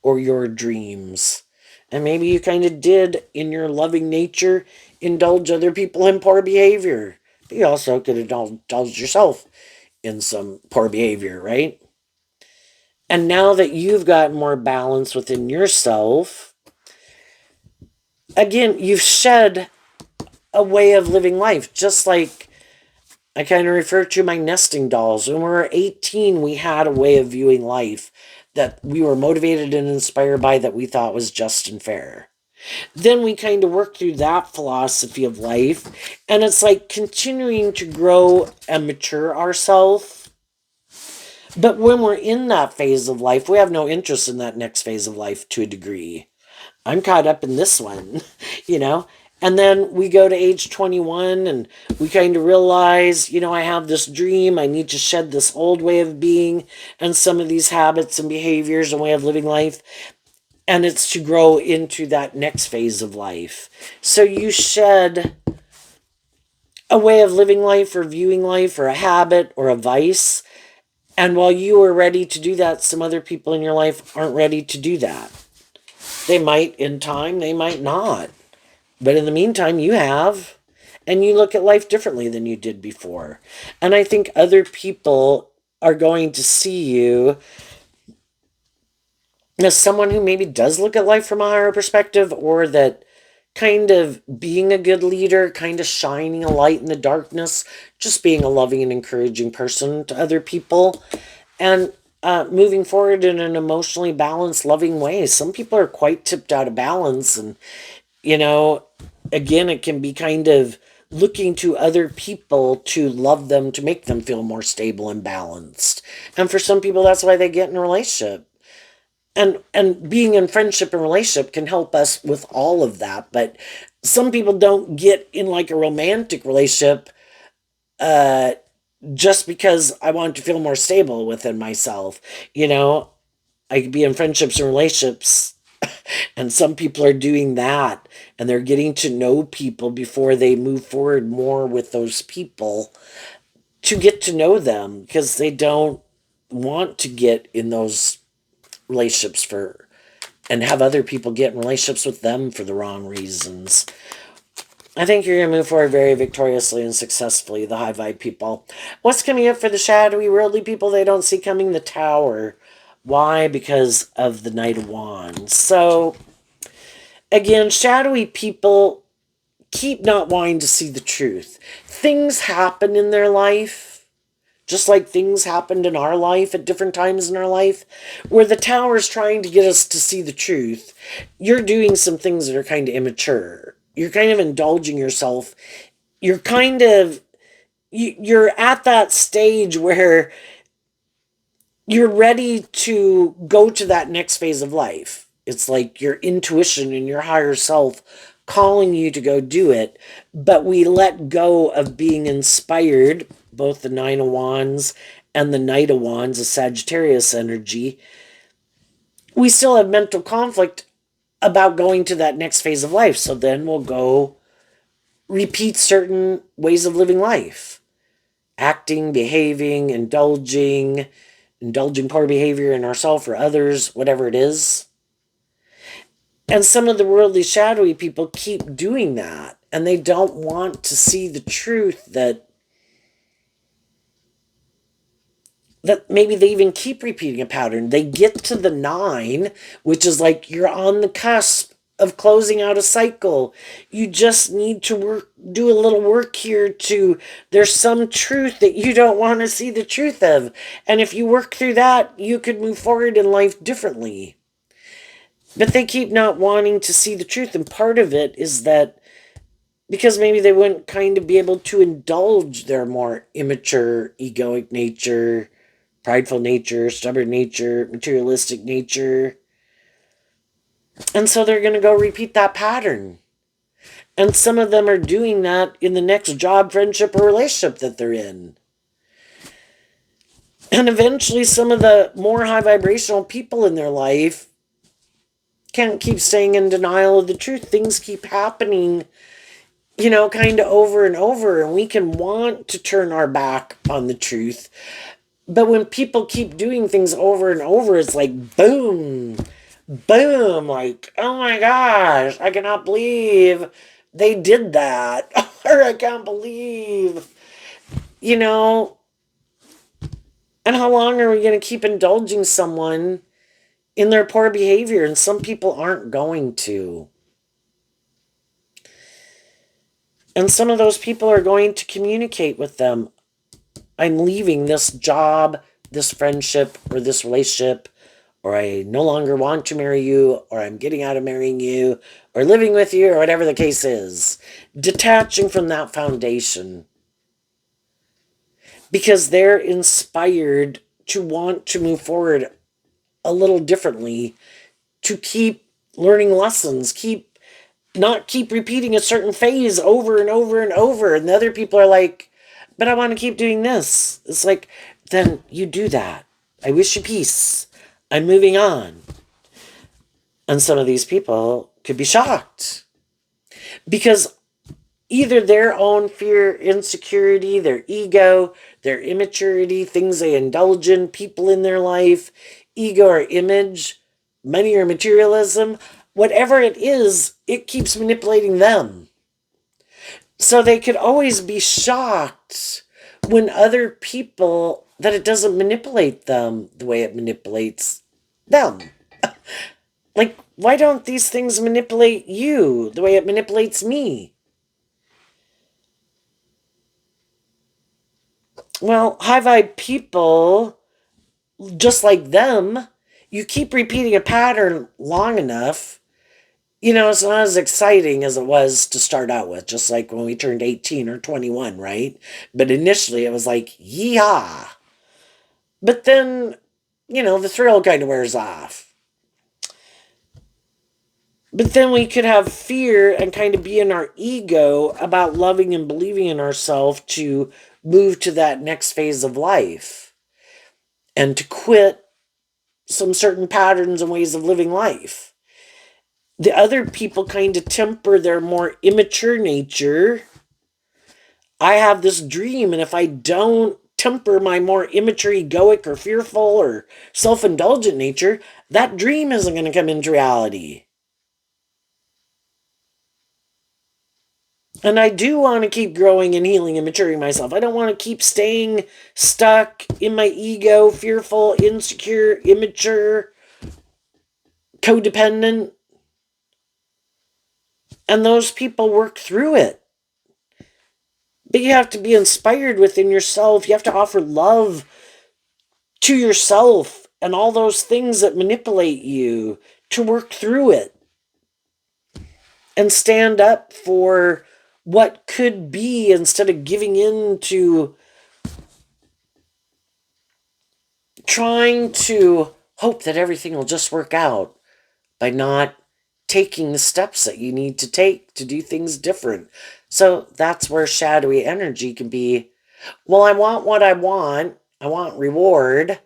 or your dreams. And maybe you kind of did, in your loving nature, indulge other people in poor behavior. But you also could indulge yourself in some poor behavior, right? And now that you've got more balance within yourself, again, you've shed a way of living life. Just like I kind of refer to my nesting dolls. When we were 18, we had a way of viewing life that we were motivated and inspired by, that we thought was just and fair. Then we kind of worked through that philosophy of life, and it's like continuing to grow and mature ourselves. But when we're in that phase of life, we have no interest in that next phase of life to a degree. I'm caught up in this one, you know? And then we go to age 21 and we kind of realize, I have this dream. I need to shed this old way of being and some of these habits and behaviors and way of living life. And it's to grow into that next phase of life. So you shed a way of living life or viewing life or a habit or a vice. And while you are ready to do that, some other people in your life aren't ready to do that. They might in time, they might not. But in the meantime, you have. And you look at life differently than you did before. And I think other people are going to see you as someone who maybe does look at life from a higher perspective, or that kind of being a good leader, kind of shining a light in the darkness, just being a loving and encouraging person to other people, and moving forward in an emotionally balanced, loving way. Some people are quite tipped out of balance, and again, it can be kind of looking to other people to love them, to make them feel more stable and balanced. And for some people, that's why they get in a relationship. And being in friendship and relationship can help us with all of that. But some people don't get in like a romantic relationship just because I want to feel more stable within myself. I could be in friendships and relationships, and some people are doing that, and they're getting to know people before they move forward more with those people, to get to know them, because they don't want to get in those relationships for and have other people get in relationships with them for the wrong reasons. I think you're going to move forward very victoriously and successfully, the high vibe people. What's coming up for the shadowy, worldly people they don't see coming? The Tower. Why? Because of the Knight of Wands. So, again, shadowy people keep not wanting to see the truth. Things happen in their life, just like things happened in our life at different times in our life, where the tower is trying to get us to see the truth. You're doing some things that are kind of immature. You're kind of indulging yourself. You're kind of, you're at that stage where you're ready to go to that next phase of life. It's like your intuition and your higher self calling you to go do it. But we let go of being inspired, both the Nine of Wands and the Knight of Wands, a Sagittarius energy. We still have mental conflict about going to that next phase of life. So then we'll go repeat certain ways of living life, acting, behaving, indulging poor behavior in ourselves or others, whatever it is. And some of the worldly, shadowy people keep doing that. And they don't want to see the truth that maybe they even keep repeating a pattern. They get to the 9, which is like you're on the cusp of closing out a cycle. You just need to do a little work here there's some truth that you don't want to see the truth of. And if you work through that, you could move forward in life differently. But they keep not wanting to see the truth. And part of it is that because maybe they wouldn't kind of be able to indulge their more immature, egoic nature, prideful nature, stubborn nature, materialistic nature. And so they're going to go repeat that pattern. And some of them are doing that in the next job, friendship, or relationship that they're in. And eventually, some of the more high vibrational people in their life can't keep staying in denial of the truth. Things keep happening, kind of over and over. And we can want to turn our back on the truth. But when people keep doing things over and over, it's like boom, boom, like, oh my gosh, I cannot believe they did that. Or I can't believe, you know, and how long are we going to keep indulging someone in their poor behavior? And some people aren't going to. And some of those people are going to communicate with them. I'm leaving this job, this friendship, or this relationship, or I no longer want to marry you, or I'm getting out of marrying you, or living with you, or whatever the case is. Detaching from that foundation. Because they're inspired to want to move forward a little differently, to keep learning lessons, not keep repeating a certain phase over and over and over. And the other people are like, but I want to keep doing this. It's like, then you do that. I wish you peace. I'm moving on. And some of these people could be shocked because either their own fear, insecurity, their ego, their immaturity, things they indulge in, people in their life, ego or image, money or materialism, whatever it is, it keeps manipulating them. So they could always be shocked when other people, that it doesn't manipulate them the way it manipulates them. Like, why don't these things manipulate you the way it manipulates me? Well, high vibe people, just like them, you keep repeating a pattern long enough, it's not as exciting as it was to start out with, just like when we turned 18 or 21, right? But initially it was like, yeehaw. But then, the thrill kind of wears off. But then we could have fear and kind of be in our ego about loving and believing in ourselves to move to that next phase of life and to quit some certain patterns and ways of living life. The other people kind of temper their more immature nature. I have this dream, and if I don't temper my more immature, egoic, or fearful, or self-indulgent nature, that dream isn't going to come into reality. And I do want to keep growing and healing and maturing myself. I don't want to keep staying stuck in my ego, fearful, insecure, immature, codependent. And those people work through it. But you have to be inspired within yourself. You have to offer love to yourself and all those things that manipulate you to work through it and stand up for what could be instead of giving in to trying to hope that everything will just work out by not taking the steps that you need to take to do things different. So that's where shadowy energy can be. Well, I want what I want reward,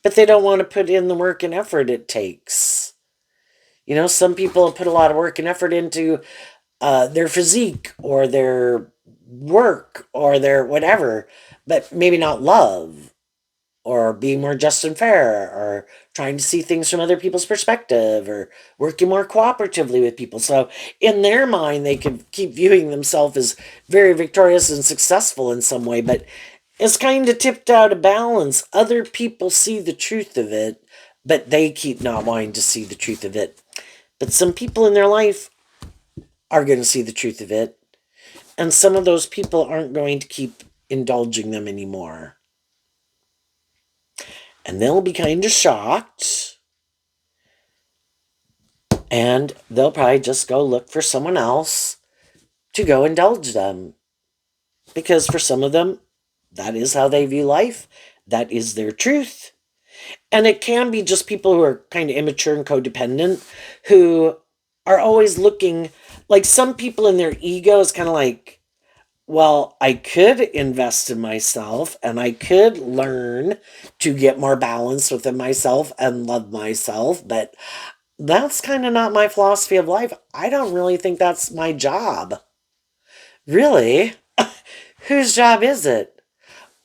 but they don't want to put in the work and effort it takes. You know, some people put a lot of work and effort into their physique or their work or their whatever, but maybe not love or being more just and fair or trying to see things from other people's perspective or working more cooperatively with people. So in their mind, they could keep viewing themselves as very victorious and successful in some way, but it's kind of tipped out of balance. Other people see the truth of it, but they keep not wanting to see the truth of it. But some people in their life are going to see the truth of it, and some of those people aren't going to keep indulging them anymore. And they'll be kind of shocked, and they'll probably just go look for someone else to go indulge them. Because for some of them, that is how they view life, that is their truth. And it can be just people who are kind of immature and codependent who are always looking, like some people in their ego is kind of like, well, I could invest in myself and I could learn to get more balance within myself and love myself, but that's kind of not my philosophy of life. I don't really think that's my job. Really? Whose job is it?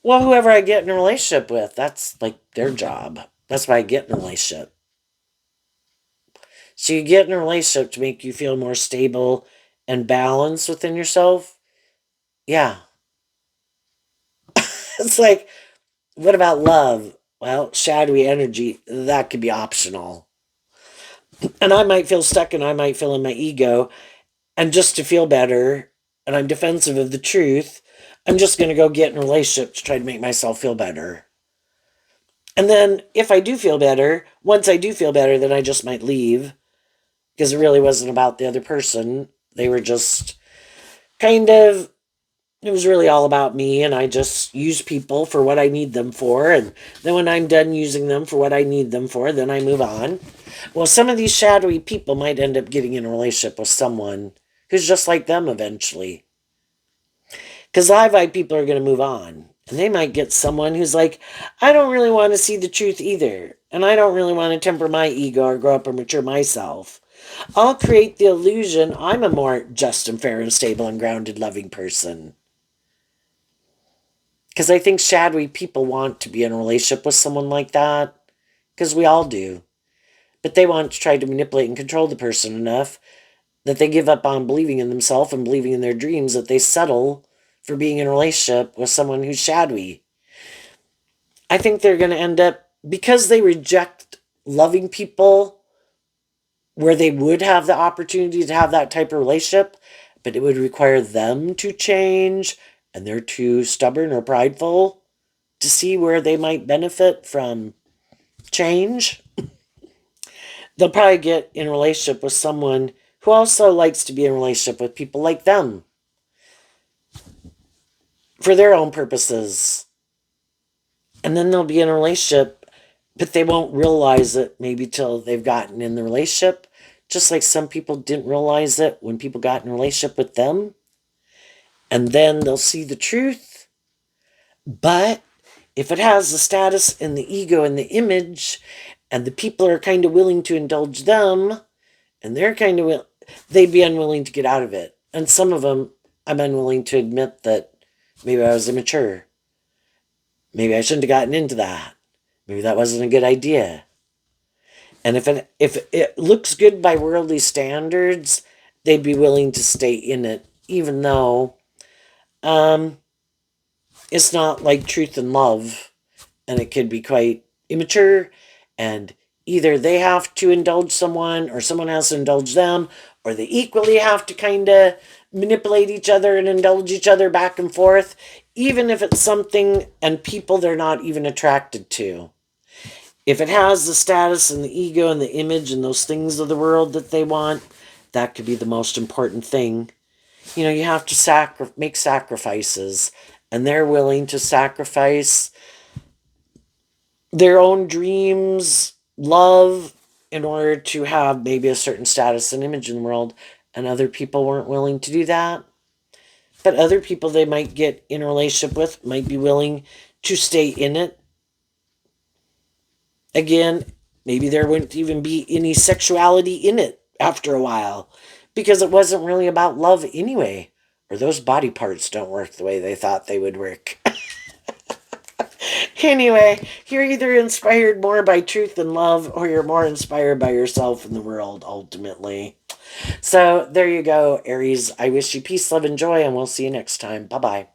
Well, whoever I get in a relationship with, that's like their job. That's why I get in a relationship. So you get in a relationship to make you feel more stable and balanced within yourself. Yeah. It's like, what about love? Well, shadowy energy, that could be optional. And I might feel stuck and I might feel in my ego. And just to feel better, and I'm defensive of the truth, I'm just going to go get in a relationship to try to make myself feel better. And then if I do feel better, once I do feel better, then I just might leave because it really wasn't about the other person. They were just kind of, it was really all about me, and I just use people for what I need them for. And then when I'm done using them for what I need them for, then I move on. Well, some of these shadowy people might end up getting in a relationship with someone who's just like them eventually. Because high vibe people are going to move on. And they might get someone who's like, I don't really want to see the truth either. And I don't really want to temper my ego or grow up or mature myself. I'll create the illusion I'm a more just and fair and stable and grounded, loving person. Because I think shadowy people want to be in a relationship with someone like that. Because we all do. But they want to try to manipulate and control the person enough that they give up on believing in themselves and believing in their dreams, that they settle for being in a relationship with someone who's shadowy. I think they're going to end up, because they reject loving people where they would have the opportunity to have that type of relationship, but it would require them to change, and they're too stubborn or prideful to see where they might benefit from change. They'll probably get in a relationship with someone who also likes to be in a relationship with people like them for their own purposes. And then they'll be in a relationship, but they won't realize it maybe till they've gotten in the relationship. Just like some people didn't realize it when people got in a relationship with them. And then they'll see the truth. But if it has the status and the ego and the image, and the people are kind of willing to indulge them, and they're kind of, they'd be unwilling to get out of it. And some of them, I'm unwilling to admit that maybe I was immature. Maybe I shouldn't have gotten into that. Maybe that wasn't a good idea. And if it looks good by worldly standards, they'd be willing to stay in it, even though um, it's not like truth and love, and it could be quite immature and either they have to indulge someone or someone has to indulge them, or they equally have to kind of manipulate each other and indulge each other back and forth, even if it's something and people they're not even attracted to. If it has the status and the ego and the image and those things of the world that they want, that could be the most important thing. You know, you have to make sacrifices, and they're willing to sacrifice their own dreams, love, in order to have maybe a certain status and image in the world, and other people weren't willing to do that. But other people they might get in a relationship with might be willing to stay in it. Again, maybe there wouldn't even be any sexuality in it after a while because it wasn't really about love anyway. Or those body parts don't work the way they thought they would work. Anyway, you're either inspired more by truth and love, or you're more inspired by yourself and the world, ultimately. So there you go, Aries. I wish you peace, love, and joy, and we'll see you next time. Bye bye.